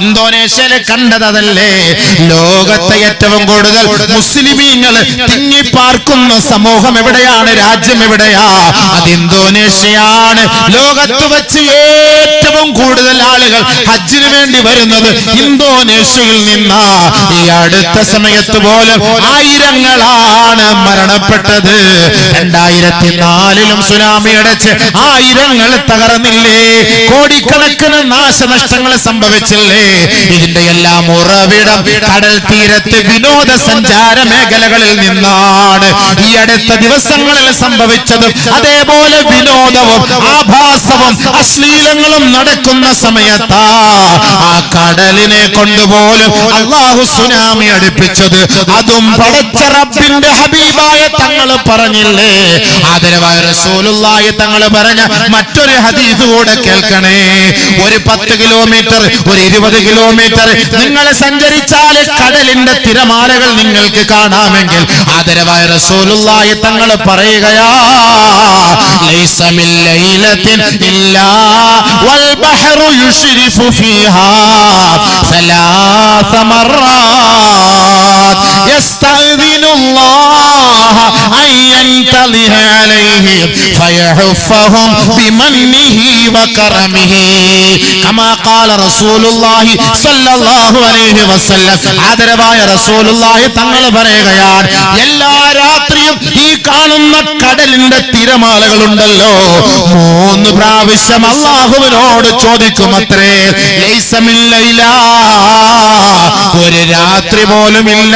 ഇന്തോനേഷ്യയിലെ കണ്ടതല്ലേ? ലോകത്തെ ഏറ്റവും കൂടുതൽ മുസ്ലിമീങ്ങൾ തിങ്ങിപ്പാർക്കുന്ന സമൂഹം എവിടെയാണ്? രാജ്യം എവിടെയാ? അത് ഇന്തോനേഷ്യയാണ്. ലോകത്ത് വെച്ച് ഏറ്റവും കൂടുതൽ ആളുകൾ ഹജ്ജിന് വേണ്ടി വരുന്നത് ഇന്തോനേഷ്യയിൽ നിന്നാ. ഈ അടുത്ത സമയത്ത് പോലും ആയിരങ്ങളാണ് മരണപ്പെട്ടത്. 2004 സുനാമി അടച്ച് ആയിരങ്ങൾ തകർന്നില്ലേ? കോടിക്കണക്കിന് നാശനഷ്ടങ്ങൾ സംഭവിച്ചില്ലേ? ഇതിന്റെ എല്ലാം ഉറവിടം കടൽ തീരത്ത് വിനോദസഞ്ചാര മേഖലകളിൽ നിന്നാണ്. ഈ അടുത്ത ദിവസങ്ങളിൽ സംഭവിച്ചത് അതേപോലെ വിനോദവും ആഭാസവും അശ്ലീലങ്ങളും നടക്കുന്ന സമയത്താ ആ കടലിനെ കൊണ്ടുപോലും അല്ലാഹു സുനാമി അടുപ്പിച്ചത്. അതും പടച്ച റബ്ബിന്റെ ഹബീബായ തങ്ങൾ പറഞ്ഞില്ലേ? ആദരവായ റസൂലുള്ളാഹി തങ്ങൾ പറഞ്ഞ മറ്റൊരു ഹദീസ് കൂടെ കേൾക്കണേ. ഒരു 10 കിലോമീറ്റർ, ഒരു 20 കിലോമീറ്റർ നിങ്ങൾ സഞ്ചരിച്ചാൽ കടലിന്റെ തിരമാലകൾ നിങ്ങൾക്ക് കാണാമെങ്കിൽ ആദരവായ റസൂലുള്ളാഹി തങ്ങൾ പറയുകയാ, ലൈസ മിൻ ലൈലത്തിൻ ഇല്ലാ വൽ ബഹ്റു യുശ്രിഫു ഫീഹാ ثلاث مرات يستأذن الله أن ينتظر عليهم فيحفهم بمنه وكرمه كما قال رسول الله صلى الله عليه وسلم. ആദരവായ റസൂലുള്ളാഹി തങ്ങൾ പറയുകയാണ്, എല്ലാ രാത്രിയും ഈ കാണുന്ന കടലിന്റെ തിരമാലകളുണ്ടല്ലോ 3 പ്രാവശ്യം അല്ലാഹുവിനോട് ചോദിക്കുമത്രേ. ലൈസ മിൻ ലൈല, ഒരു രാത്രി പോലും ഇല്ല,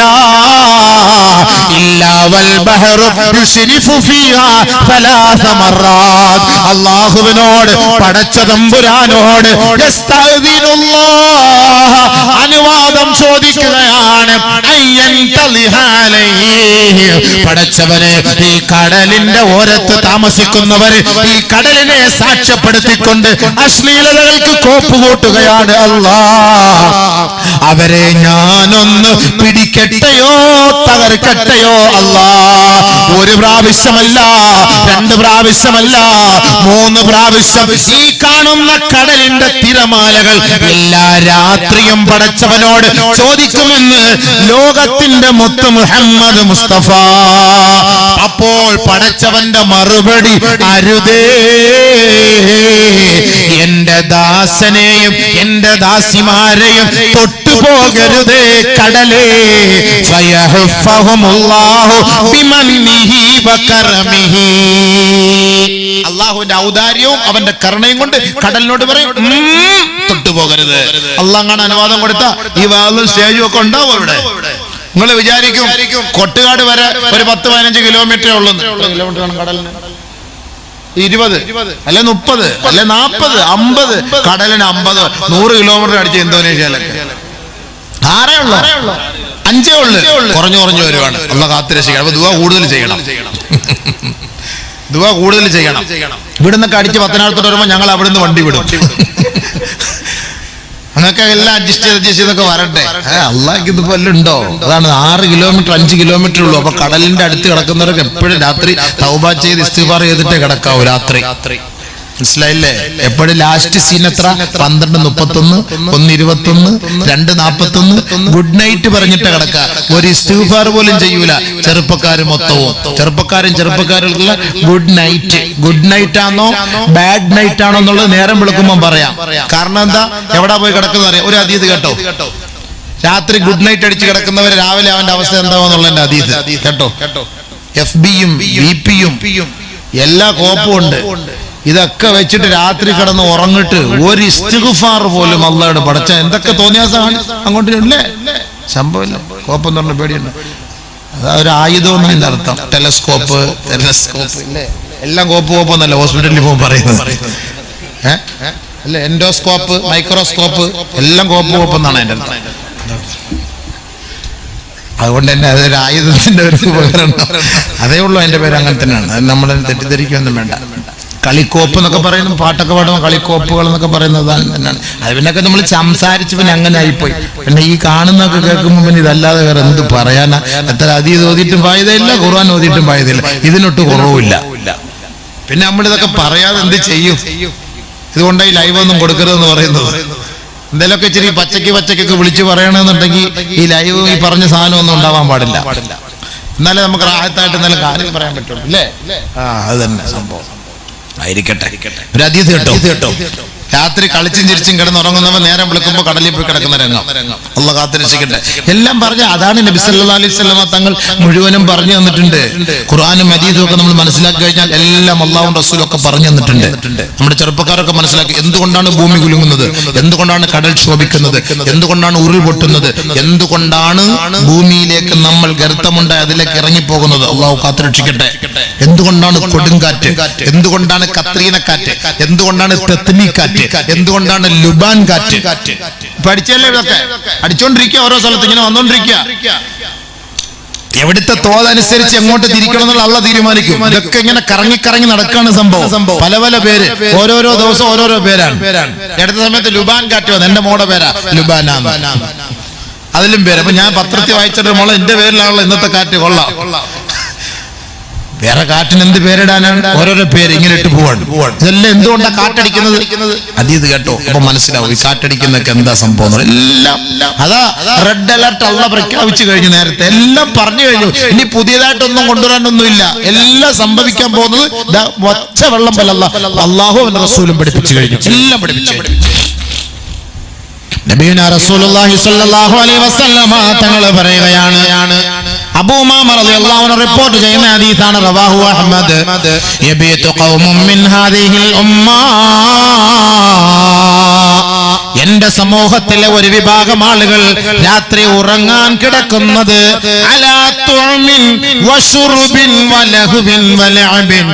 ഇല്ലാ വൽ ബഹ്റു യുശ്രിഫു ഫീഹാ 3 മററാത്ത്. അല്ലാഹുവിനോട് പടച്ച തമ്പുരാനോട് യസ്തഅ്ദിനുല്ലാഹ്, അനുവാദം ചോദിക്കുകയാണ്. പടച്ചവനെ, ഈ കടലിന്റെ ഓരത്ത് താമസിക്കുന്നവര് ഈ കടലിനെ സാക്ഷ്യപ്പെടുത്തിക്കൊണ്ട് അശ്ലീലതകൾക്ക് കോപ്പുകൂട്ടുകയാണ്. അല്ലാഹ്, അവരെ ഞാനൊന്ന് പിടിക്കട്ടെയോ തകർക്കട്ടെയോ അല്ലാഹ്. 1 പ്രാവശ്യമല്ല, 2 പ്രാവശ്യമല്ല, 3 പ്രാവശ്യം ഈ കാണുന്ന കടലിന്റെ തിരമാലകൾ എല്ലാ രാത്രിയും പടച്ചവനോട് ചോദിക്കുമെന്ന് ലോകത്തിന്റെ മുത്ത് മുഹമ്മദ് മുസ്തഫ. അപ്പോൾ പടച്ചവന്റെ മറുപടി, അരുതേ, എന്റെ ദാസനെയും എന്റെ ദാസിമാരെയും തൊട്ടുപോകരുതേ കടലേ. ഫയഹഫഹുമുല്ലാഹു ബിമന്നിഹി വകറമിഹി. അല്ലാഹുവിന്റെ ഔദാര്യവും അവന്റെ കരുണയും കൊണ്ട് കടലിനോട് പറയും, തൊട്ടുപോകരുത്. അല്ലാഹ് അനുവാദം കൊടുത്ത ഈ വാലും സ്റ്റേജും ഒക്കെ ഉണ്ടാവും അവിടെ. നിങ്ങൾ വിചാരിക്കും കൊട്ടുകാട് വരെ ഒരു 10-15 കിലോമീറ്റർ ഉള്ളൂ. കിലോമീറ്റർ ആണ് കടലിന്? 20 അല്ലെ 30 അല്ലെ 40 50. കടലിന് 50-100 കിലോമീറ്റർ അടിച്ച് ഇന്തോനേഷ്യയിലൊക്കെ 6 ഉള്ളു, 5 ഉള്ളു. കുറഞ്ഞു വരുവാണ്. അല്ലാഹ് കാത്തുരക്ഷിക്കണം. അപ്പൊ ദുആ കൂടുതൽ ചെയ്യണം, ദുആ കൂടുതൽ ചെയ്യണം. ഇവിടുന്നൊക്കെ അടിച്ച് പത്തനാപുരത്തോട്ട് വരുമ്പോ ഞങ്ങൾ അവിടുന്ന് വണ്ടി വിടും. അങ്ങനൊക്കെ എല്ലാം അഡ്ജസ്റ്റ് ചെയ്തൊക്കെ വരട്ടെ. അള്ളാഹ്ക്ക് ഇതിപ്പോ എല്ലാം ഉണ്ടോ? അതാണ് 6 കിലോമീറ്റർ 5 കിലോമീറ്റർ ഉള്ളൂ. അപ്പൊ കടലിന്റെ അടുത്ത് കിടക്കുന്നവർക്ക് എപ്പോഴും രാത്രി തൗബ ചെയ്ത് ഇസ്തിഗ്ഫാർ ചെയ്തിട്ടേ കിടക്കാവൂ രാത്രി. മനസ്സിലായില്ലേ? എപ്പോഴും ലാസ്റ്റ് സീൻ എത്ര? 12:31, 1:21, 2:41. ഗുഡ് നൈറ്റ് പറഞ്ഞിട്ട് കിടക്കുക. ഒരു ഇസ്തിഗ്ഫാർ പോലും ചെയ്യൂല ചെറുപ്പക്കാർ മൊത്തവും. ചെറുപ്പക്കാർക്കുള്ള ഗുഡ് നൈറ്റ്. ഗുഡ് നൈറ്റ് ആണോ ബാഡ് നൈറ്റ് ആണോ എന്നുള്ളത് നേരം വിളിക്കുമ്പോൾ പറയാം. കാരണം എന്താ? എവിടെ പോയി കിടക്കുന്ന അറിയാം. ഒരു ഹദീസ് കേട്ടോ, രാത്രി ഗുഡ് നൈറ്റ് അടിച്ച് കിടക്കുന്നവര് രാവിലെ അവന്റെ അവസ്ഥ എന്താവുന്നുള്ളതിന്റെ ഹദീസ് കേട്ടോ. FBയും VPയും എല്ലാ കോപ്പും ഉണ്ട്. ഇതൊക്കെ വെച്ചിട്ട് രാത്രി കിടന്ന് ഉറങ്ങിട്ട് ഒരു ഇസ്തിഗ്ഫാർ പോലും അല്ലാഹുവോട് പടച്ച എന്തൊക്കെ തോന്നിയാസാണ് അങ്ങോട്ട് ഇല്ലേ? സംഭവമില്ല. കോപ്പം എന്ന് പറഞ്ഞ പേടിയുണ്ട്. അതാ ഒരു ആയുധം എന്നതിന്റെ അർത്ഥം. ടെലസ്കോപ്പ് ഇല്ലേ? എല്ലാം കോപ്പ് എന്നല്ല ഹോസ്പിറ്റലിൽ പോകുമ്പോൾ പറയുന്നത്. അല്ലെ എൻഡോസ്കോപ്പ്, മൈക്രോസ്കോപ്പ് എല്ലാം കോപ്പ് എന്നാണ് എൻ്റെ അർത്ഥം. അതുകൊണ്ട് തന്നെ അതൊരു ആയുധത്തിന്റെ ഒരു ഉപകരണം. അതേ ഉള്ളൂ, അതിന്റെ പേര് അങ്ങനെ തന്നെയാണ്. അത് നമ്മൾ തെറ്റിദ്ധരിക്കൊന്നും വേണ്ട. കളിക്കോപ്പ് എന്നൊക്കെ പറയുന്നത്, പാട്ടൊക്കെ പാടുമ്പോൾ കളിക്കോപ്പുകൾ എന്നൊക്കെ പറയുന്നത് തന്നെയാണ്. അത് പിന്നൊക്കെ നമ്മൾ സംസാരിച്ച് പിന്നെ അങ്ങനെ ആയിപ്പോയി. പിന്നെ ഈ കാണുന്നൊക്കെ കേൾക്കുമ്പോൾ പിന്നെ ഇതല്ലാതെ വേറെ എന്ത് പറയാനാ? എത്ര ഹദീസ് ഓതിയിട്ടും ഫായിദയില്ല, ഖുർആൻ ഓതിയിട്ടും ഫായിദയില്ല, ഇതിനൊട്ട് കുറവില്ല. പിന്നെ നമ്മളിതൊക്കെ പറയാതെ എന്ത് ചെയ്യും? ഇതുകൊണ്ടായി ലൈവ് ഒന്നും കൊടുക്കരുതെന്ന് പറയുന്നത്. എന്തെങ്കിലുമൊക്കെ ഇച്ചിരി പച്ചക്കൊക്കെ വിളിച്ചു പറയണമെന്നുണ്ടെങ്കിൽ ഈ ലൈവ് ഈ പറഞ്ഞ സാധനം ഒന്നും ഉണ്ടാവാൻ പാടില്ല. എന്നാലേ നമുക്ക് റാഹത്തായിട്ട് നല്ല കാര്യം പറയാൻ പറ്റുള്ളൂ അല്ലേ? അത് തന്നെ സംഭവം ആയിരിക്കട്ടെ. ഒരു ഹദീസ് കേട്ടോ, രാത്രി കളിച്ചും ചിരിച്ചും കിടന്നുറങ്ങുന്നവൻ നേരം വിളിക്കുമ്പോൾ കടലിൽ പോയി കിടക്കുന്ന രംഗം. അള്ളാഹു കാത്തിരക്ഷിക്കട്ടെ. എല്ലാം പറഞ്ഞ അതാണ് നബി സല്ലല്ലാഹു അലൈഹി വസല്ലം തങ്ങൾ മുഴുവനും പറഞ്ഞു തന്നിട്ടുണ്ട്. ഖുർആനും ഹദീസും ഒക്കെ നമ്മൾ മനസ്സിലാക്കി കഴിഞ്ഞാൽ എല്ലാം അള്ളാഹും റസൂലും ഒക്കെ പറഞ്ഞു തന്നിട്ടുണ്ട്. നമ്മുടെ ചെറുപ്പക്കാരൊക്കെ മനസ്സിലാക്കി എന്തുകൊണ്ടാണ് ഭൂമി കുലുങ്ങുന്നത്, എന്തുകൊണ്ടാണ് കടൽ ക്ഷോഭിക്കുന്നത്, എന്തുകൊണ്ടാണ് ഉരുൾ പൊട്ടുന്നത്, എന്തുകൊണ്ടാണ് ഭൂമിയിലേക്ക് നമ്മൾ ഗർത്തമുണ്ടായി അതിലേക്ക് ഇറങ്ങിപ്പോകുന്നത്. അള്ളാഹു കാത്തിരക്ഷിക്കട്ടെ. എന്തുകൊണ്ടാണ് കൊടുങ്കാറ്റ്, എന്തുകൊണ്ടാണ് കത്രീനക്കാറ്റ്, എന്തുകൊണ്ടാണ് തെത്മീക്കാറ്റ്, എന്തുകൊണ്ടാണ് ലുബാൻ കാറ്റ്. പഠിച്ചല്ലേ ഇതൊക്കെ? അടിച്ചോണ്ടിരിക്കുക, ഓരോ സ്ഥലത്ത് ഇങ്ങനെ വന്നോണ്ടിരിക്കുക. എവിടുത്തെ തോതനുസരിച്ച് എങ്ങോട്ട് തിരിക്കണം എന്നുള്ള അള്ളാഹ് തീരുമാനിക്കും. ഇതൊക്കെ ഇങ്ങനെ കറങ്ങി നടക്കാണ് സംഭവം. പല പല പേര്, ഓരോരോ ദിവസം ഓരോരോ പേരാണ്. അടുത്ത സമയത്ത് ലുബാൻ കാറ്റ് വന്നു, എന്റെ മോടെ പേരാ ലുബാനാണ്, അതിലും പേര്. അപ്പൊ ഞാൻ പത്രത്തിൽ വായിച്ചിട്ട് മോളെ എന്റെ പേരിലാണല്ലോ ഇന്നത്തെ കാറ്റ്, കൊള്ളാം. വേറെ കാറ്റിന് എന്ത് പേരിടാനാണ്? ഓരോരോ പേര് ഇങ്ങനെ ഇട്ട് പോവാണ്. ഇതെല്ലാം എന്തുകൊണ്ടാണ് കാറ്റടിക്കുന്നത്? അതീത് കേട്ടോ, അപ്പൊ മനസ്സിലാവും ഈ കാറ്റടിക്കുന്നൊക്കെ എന്താ സംഭവം. എല്ലാം അതാ റെഡ് അലർട്ട് അള്ളാഹ് പ്രഖ്യാപിച്ചു കഴിഞ്ഞു, നേരത്തെ എല്ലാം പറഞ്ഞു കഴിഞ്ഞു. ഇനി പുതിയതായിട്ടൊന്നും കൊണ്ടുവരാനൊന്നുമില്ല. എല്ലാം സംഭവിക്കാൻ പോകുന്നത് ഒച്ച വെള്ളം പോലെ അള്ളാഹു റസൂലും പഠിപ്പിച്ചു കഴിഞ്ഞു. എല്ലാം പഠിപ്പിച്ചു. നബിയുനാ റസൂലുള്ളാഹി സ്വല്ലല്ലാഹു അലൈഹി വസല്ലമ തങ്ങൾ പറയുകയാണ്, അബൂ ഉമാമ റളിയല്ലാഹു അൻഹു റിപ്പോർട്ട് ചെയ്യുന്ന ഹദീസാണ്, റവാഹു അഹ്മദ്, യബീതു ഖൗമും മിൻ ഹാദിഹിൽ ഉമ്മ, എന്റെ സമൂഹത്തിലെ ഒരു വിഭാഗം ആളുകൾ രാത്രി ഉറങ്ങാൻ കിടക്കുന്നത് അലാ തുഅമിൻ വശുർബിൻ വലഹുബിൻ വലഅബിൻ,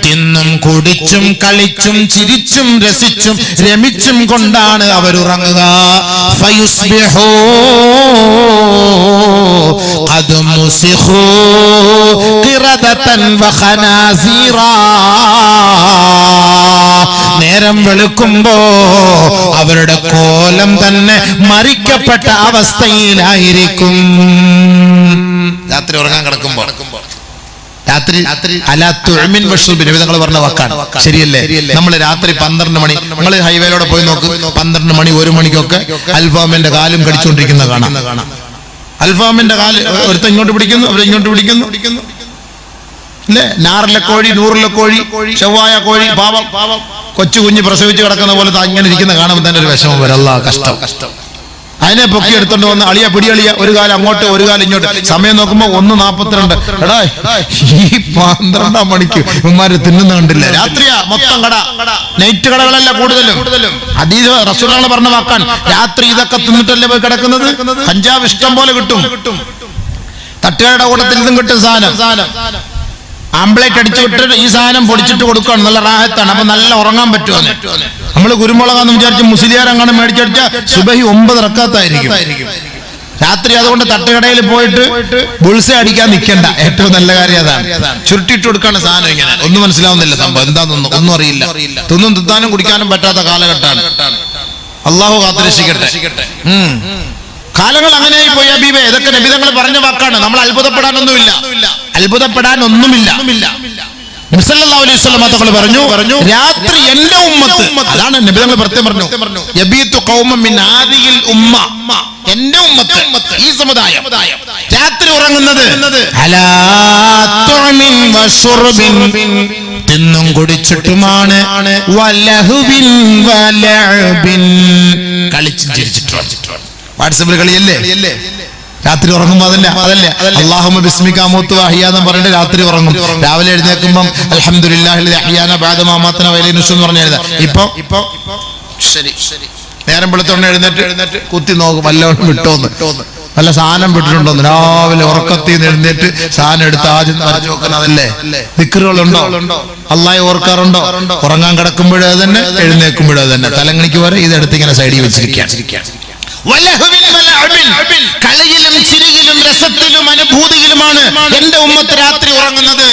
തിന്നും കുടിച്ചും കളിച്ചും ചിരിച്ചും രസിച്ചും രമിച്ചും കൊണ്ടാണ് അവർ ഉറങ്ങുക. ഫയുസ്ബിഹൂ ഖദ് മുസിഖൂ ഖിറദതൻ വഖനാസീറാ, നേരം വെളുക്കുമ്പോ അവരുടെ കോലം തന്നെ മരിക്കപ്പെട്ട അവസ്ഥയിലായിരിക്കും. രാത്രി ഉറങ്ങാൻ കിടക്കുമ്പോ രാത്രി അലാ തുഅമിൻ വശുർബിൻ നബി പറഞ്ഞ വാക്കാണ്. ശരിയല്ലേ? നമ്മൾ രാത്രി 12 മണി, നമ്മൾ ഹൈവേയിലൂടെ പോയി നോക്ക്, 12 മണി 1 മണിക്കൊക്കെ അൽഫാമിന്റെ കാലും കടിച്ചുകൊണ്ടിരിക്കുന്ന കാണാം. അൽഫാമിന്റെ കാല് ഒരുത്ത ഇങ്ങോട്ട് പിടിക്കുന്നു, അവരിങ്ങോട്ട് പിടിക്കുന്നു അല്ലേ? നാറിലെ കോഴി, നൂറിലെ കോഴി, ചൊവ്വായ കോഴി, പാവം കൊച്ചു കുഞ്ഞ് പ്രസവിച്ച് കിടക്കുന്ന പോലെ അങ്ങനെ ഇരിക്കുന്ന കാണുമ്പോൾ തന്നെ ഒരു വിഷമം വരും. അല്ലാ, കഷ്ടം. അതിനെ പൊക്കി എടുത്തോണ്ട് വന്ന് അളിയ പിടിയളിയ, ഒരു കാലം അങ്ങോട്ട് ഒരു കാലം ഇങ്ങോട്ട്. സമയം നോക്കുമ്പോ 1:42. എടാ, ഈ 12 മണിക്ക് ഇവന്മാര് തിന്നുന്ന കണ്ടില്ല. രാത്രിയാ മൊത്തം കട, നൈറ്റ് കടകളല്ല കൂടുതലും. ഹദീസ് റസൂലുള്ളാഹി പറഞ്ഞ വാക്കാൻ, രാത്രി ഇതൊക്കെ തിന്നിട്ടല്ലേ പോയി കിടക്കുന്നത്. കഞ്ചാവ് ഇഷ്ടം പോലെ കിട്ടും, തട്ടുകാരുടെ കൂട്ടത്തിൽ നിന്നും കിട്ടും സാധനം. ആംബ്ലേറ്റ് അടിച്ചു വിട്ടിട്ട് ഈ സാധനം പൊടിച്ചിട്ട് കൊടുക്കുകയാണ്. നല്ല റാഹത്താണ്. അപ്പൊ നല്ല ഉറങ്ങാൻ പറ്റുമോ? നമ്മള് കുരുമുളകാന്ന് വിചാരിച്ച് മുസ്ലിയാരങ്ങനെ മേടിച്ചടിച്ച സുബഹി 9 റക്കാത്തായിരിക്കും രാത്രി. അതുകൊണ്ട് തട്ടുകടയിൽ പോയിട്ട് ബുൾസെ അടിക്കാൻ നിൽക്കണ്ട. ഏറ്റവും നല്ല കാര്യം അതാണ്. ചുരുട്ടിട്ട് കൊടുക്കാണ് സാധനം. ഇങ്ങനെ ഒന്നും മനസ്സിലാവുന്നില്ല സംഭവം എന്താണെന്നൊന്നും, ഒന്നും അറിയില്ല. തിന്നാനും കുടിക്കാനും പറ്റാത്ത കാലഘട്ടമാണ്. അള്ളാഹു കാത്തുരക്ഷിക്കട്ടെ. കാലങ്ങൾ അങ്ങനെയായി പോയി ഹബീബേ. ഇതൊക്കെ നബി തങ്ങൾ പറഞ്ഞ വാക്കാണ്. നമ്മൾ അത്ഭുതപ്പെടാനൊന്നുമില്ല. നബി സല്ലല്ലാഹു അലൈഹി വസല്ലം തങ്ങൾ പറഞ്ഞു, രാത്രി എന്റെ ഉമ്മത്ത്, അതാണ് നബി തങ്ങൾ പ്രത്യേകം പറഞ്ഞു, യബീതു ഖൗമൻ മിൻ ഹാദിഹിൽ ഉമ്മ, എന്റെ ഉമ്മത്ത്, ഈ സമുദായം രാത്രി ഉറങ്ങുന്നത് അലാ തുഅമിൻ വശുർബിൻ, തിന്നും കുടിച്ചിട്ടുമാണ്, വലഹുബിൻ വലഅബിൻ, കളിച്ചും ചിരിച്ചിട്ടുമാണ്. വാട്സാപ്പിൽ കളിയല്ലേ രാത്രി ഉറങ്ങുമ്പോ? അതല്ലേ അല്ലാഹുമ്മ ബിസ്മിക അമൂതു വഅഹ്യാ എന്ന് പറഞ്ഞിട്ട് രാത്രി ഉറങ്ങും. രാവിലെ എഴുന്നേൽക്കുമ്പോൾ അൽഹംദുലില്ലാഹി അഹ്യാന ബഅദ മാ മാതന വഇലൈഹി നുശൂർ എന്ന് പറഞ്ഞ് എഴുതാം. ഇപ്പൊ ശരി നേരം വെളുത്തോണ്ട് എഴുന്നേറ്റ് കുത്തി നോക്കും വല്ലവണ്ണം വിട്ടോന്ന്, വല്ല സാധനം വിട്ടിട്ടുണ്ടോന്ന്. രാവിലെ ഉറക്കത്തിൽ എഴുന്നേറ്റ് സാധനം എടുത്ത് ആദ്യം വരച്ചു നോക്കുന്നതല്ലേ. ദിക്റുകളുണ്ടോ? അല്ലാഹയെ ഓർക്കാറുണ്ടോ? ഉറങ്ങാൻ കിടക്കുമ്പോഴേ തന്നെ, എഴുന്നേൽക്കുമ്പോഴേ തന്നെ. തലങ്ങണിക്ക് വരെ ഇതെടുത്ത് ഇങ്ങനെ സൈഡിൽ വെച്ചിരിക്കുകയാണ്. കളിയിലും ചിരിയിലും രസത്തിലും അനുഭൂതിയിലുമാണ് എന്റെ ഉമ്മത്ത് രാത്രി ഉറങ്ങുന്നത്.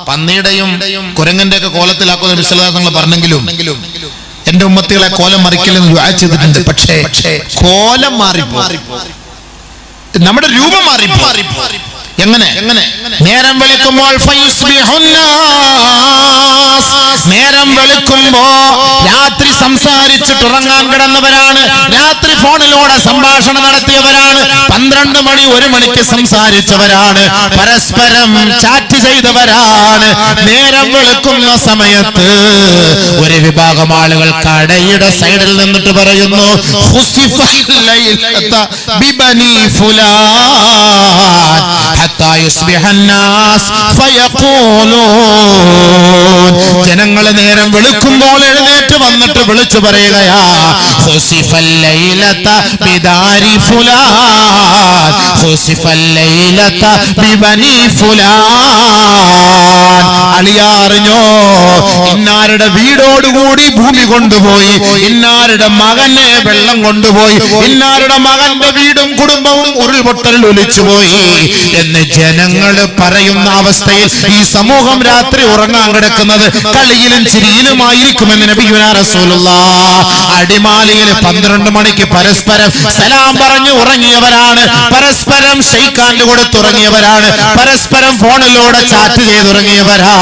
പന്നിയുടെയും കുരങ്ങന്റെ ഒക്കെ കോലത്തിലാക്കുന്ന വിശ്വാസങ്ങൾ പറഞ്ഞെങ്കിലും എന്റെ ഉമ്മത്തികളെ കോലം മറിക്കലെന്ന് ദുആ ചെയ്തിട്ടുണ്ട്. പക്ഷേ കോലം മാറിപ്പോ നമ്മുടെ രൂപം മാറിപ്പോ. എങ്ങനെ? നേരം വെളുക്കുമ്പോൾ നേരം വെളുക്കുമ്പോ രാത്രി സംസാരിച്ചിട്ട് ഉറങ്ങാൻ കിടന്നവരാണ്, രാത്രി ഫോണിലൂടെ സംഭാഷണം നടത്തിയവരാണ്, 12 മണി 1 മണിക്ക് സംസാരിച്ചവരാണ്, പരസ്പരം ചാറ്റ് ചെയ്തവരാണ്. നേരം വെളുക്കുന്ന സമയത്ത് ഒരു വിഭാഗം ആളുകൾ കടയുടെ സൈഡിൽ നിന്നിട്ട് പറയുന്നു, ജനങ്ങൾ നേരം വെളുക്കുമ്പോൾ എഴുന്നേറ്റ് വന്നിട്ട് വിളിച്ചു പറയുകയാ, അളിയാറിഞ്ഞോ, ഇന്നാരുടെ വീടോടുകൂടി ഭൂമി കൊണ്ടുപോയി, ഇന്നാരുടെ മകനെ വെള്ളം കൊണ്ടുപോയി, ഇന്നാരുടെ മകന്റെ വീടും കുടുംബവും ഉരുൾപൊട്ടലിൽ ഒലിച്ചുപോയി എന്ന് ജനങ്ങൾ പറയുന്ന അവസ്ഥയിൽ ഈ സമൂഹം രാത്രി ഉറങ്ങാൻ കിടക്കുന്നത് കളിയിലും ചിരിയിലുമായിരിക്കുമെന്ന് നബിയുനാ റസൂലുള്ളാഹ്. അടിമാലിയിൽ 12 മണിക്ക് പരസ്പരം സലാം പറഞ്ഞു ഉറങ്ങിയവരാണ്, പരസ്പരം ഷെയ്ഖാൻഡ് കൊടുത്തുറങ്ങിയവരാണ്, പരസ്പരം ഫോണിലൂടെ ചാറ്റ് ചെയ്തുറങ്ങിയവരാ.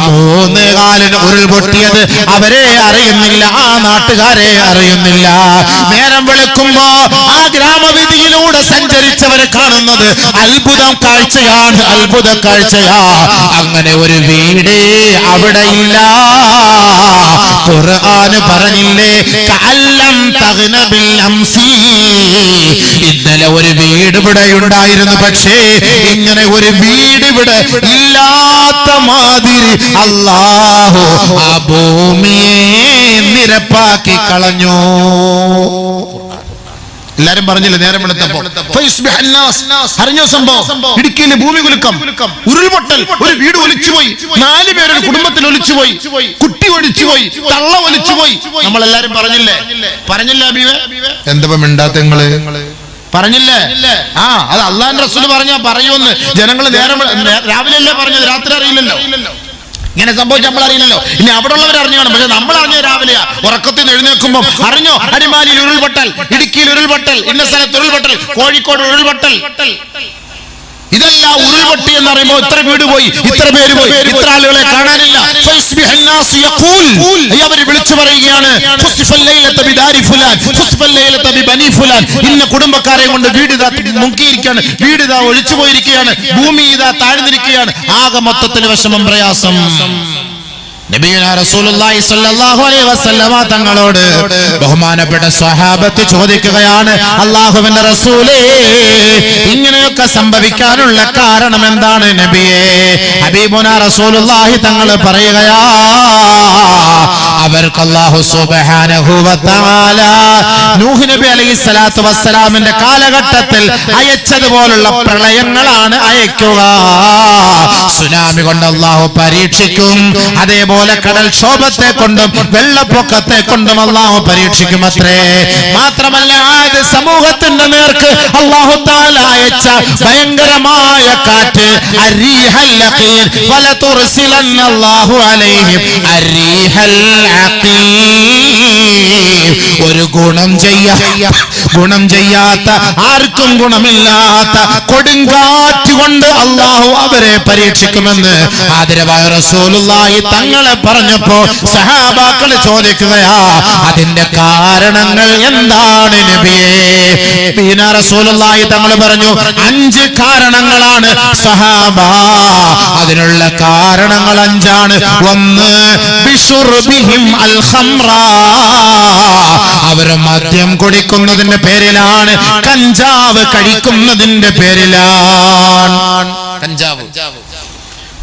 3 കാലിന് ഉരുൾപൊട്ടിയത് അവരെ അറിയുന്നില്ല, ആ നാട്ടുകാരെ അറിയുന്നില്ല. നേരം വെളുക്കുമ്പോ ആ ഗ്രാമവീതിയിലൂടെ സഞ്ചരിച്ചവരെ കാണുന്നത് അത്ഭുത കാഴ്ചയാണ്, അത്ഭുത കാഴ്ചയാ. അങ്ങനെ ഒരു വീടേ അവിടെ ഇല്ല. ഖുർആന് പറഞ്ഞില്ലേ, കഅല്ലം തഗ്ന ബിൽ അംസി, ഇന്നലെ ഒരു വീട് ഇവിടെ ഉണ്ടായിരുന്നു, പക്ഷേ ഇങ്ങനെ ഒരു വീട് ഇവിടെ ഇല്ലാത്ത മാതിരി അല്ലാഹു ആ ഭൂമിയെ നിരപ്പാക്കി കളഞ്ഞു. എല്ലാരും പറഞ്ഞില്ലേ നേരം വെളുത്തപ്പോ അറിഞ്ഞോ സംഭവം? ഇടുക്കിയിലെ ഭൂമി കുലുക്കം, ഉരുൾപൊട്ടൽ, ഒരു വീട് ഒലിച്ചുപോയി, 4 പേരുടെ കുടുംബത്തിൽ ഒലിച്ചുപോയി, കുട്ടി ഒലിച്ചുപോയി, തള്ള ഒലിച്ചുപോയി. നമ്മളെല്ലാരും പറഞ്ഞില്ലേ? അബീവേ എന്താ മിണ്ടാത്ത നിങ്ങള്? പറഞ്ഞില്ലേ? അത് അള്ളാഹുവിന്റെ റസൂൽ പറഞ്ഞാ പറയുമെന്ന് ജനങ്ങൾ നേരം രാവിലെ അല്ലേ പറഞ്ഞത്, രാത്രി അറിയില്ലല്ലോ. ഇങ്ങനെ സംഭവിച്ച് നമ്മൾ അറിയില്ലല്ലോ. ഇനി അവിടെ ഉള്ളവർ അറിഞ്ഞാണ്, പക്ഷെ നമ്മൾ അറിഞ്ഞ രാവിലെയാ. ഉറക്കത്തിൽ നിന്ന് എഴുന്നേൽക്കുമ്പോൾ അറിഞ്ഞോ, അടിമാലിയിൽ ഉരുൾപൊട്ടൽ, ഇടുക്കിയിൽ ഉരുൾപൊട്ടൽ, ഇന്ന സ്ഥലത്ത് ഉരുൾപൊട്ടൽ, കോഴിക്കോട് ഉരുൾപൊട്ടൽ. ഇതെല്ലാം ഉരുൾപൊട്ടി എന്ന് പറയുമ്പോൾ ഇത്ര വീട് പോയി, ഇത്ര പേര് പോയി, ഇത്ര ആളുകളെ കാണാനില്ല. അവർ വിളിച്ചു പറയുകയാണ്, ഇന്ന കുടുംബക്കാരെ കൊണ്ട് വീട് ഇതാ മുങ്ങിയിരിക്കുകയാണ്, വീട് ഇതാ ഒഴിച്ചു പോയിരിക്കുകയാണ്, ഭൂമി ഇതാ താഴ്ന്നിരിക്കുകയാണ്. ആകെ മൊത്തത്തിൽ വിഷമം, പ്രയാസം. നബിയുനാ റസൂലുള്ളാഹി സ്വല്ലല്ലാഹു അലൈഹി വസല്ലമ തങ്ങളോട് ബഹുമാനപ്പെട്ട സ്വഹാബത്ത് ചോദിക്കുകയാണ്, അല്ലാഹുവിന്റെ റസൂലേ, ഇങ്ങനെയൊക്കെ സംഭവിക്കാനുള്ള കാരണം എന്താണ് നബിയേ? ഹബീബുനാ റസൂലുള്ളാഹി തങ്ങൾ പറയുകയാ, അവർക്ക് അല്ലാഹു സുബ്ഹാനഹു വ തആല നൂഹ് നബി അലൈഹിസ്സലാത്തു വസ്സലാമിന്റെ കാലഘട്ടത്തിൽ അയച്ചതുപോലുള്ള പ്രളയങ്ങളാണ് അയക്കുക. സുനാമി കൊണ്ട് അല്ലാഹു പരീക്ഷിക്കും, അതേപോലെ കടൽക്ഷോഭത്തെ കൊണ്ടും വെള്ളപ്പൊക്കത്തെ കൊണ്ടും അല്ലാഹു പരീക്ഷിക്കുമത്രേ. മാത്രമല്ല ആദ്യ സമൂഹത്തിന്റെ നേർക്ക് അല്ലാഹു തആല അയച്ച ഭയങ്കരമായ കാറ്റ് അരീഹൽ ലഖീൻ വലതുർസിലന്ന അല്ലാഹു അലൈഹിം അരീഹൽ അഖീം. ഒരു ഗുണം ചെയ്യാത്ത ആർക്കും ഗുണമില്ലാത്ത കൊടുങ്കാറ്റ് കൊണ്ട് അല്ലാഹു അവരെ പരീക്ഷിക്കുമെന്ന് ആദരവായ റസൂലുള്ളാഹി തങ്ങളെ പറഞ്ഞപ്പോ സഹാബാക്കൾ ചോദിക്കുകയാ, അതിന്റെ കാരണങ്ങൾ എന്താണ് നബിയേ? ബീനാ റസൂലുള്ളാഹി തങ്ങൾ പറഞ്ഞു, 5 കാരണങ്ങളാണ് സഹാബ. അതിനുള്ള കാരണങ്ങൾ 5ആണ്. 1 ബിശുർബിഹിം അൽ ഖംറ, അവർ മദ്യം കുടിക്കുന്നതിന്റെ പേരിലാണ്, കഞ്ചാവ് കഴിക്കുന്നതിന്റെ പേരിലാണ്. കഞ്ചാവ്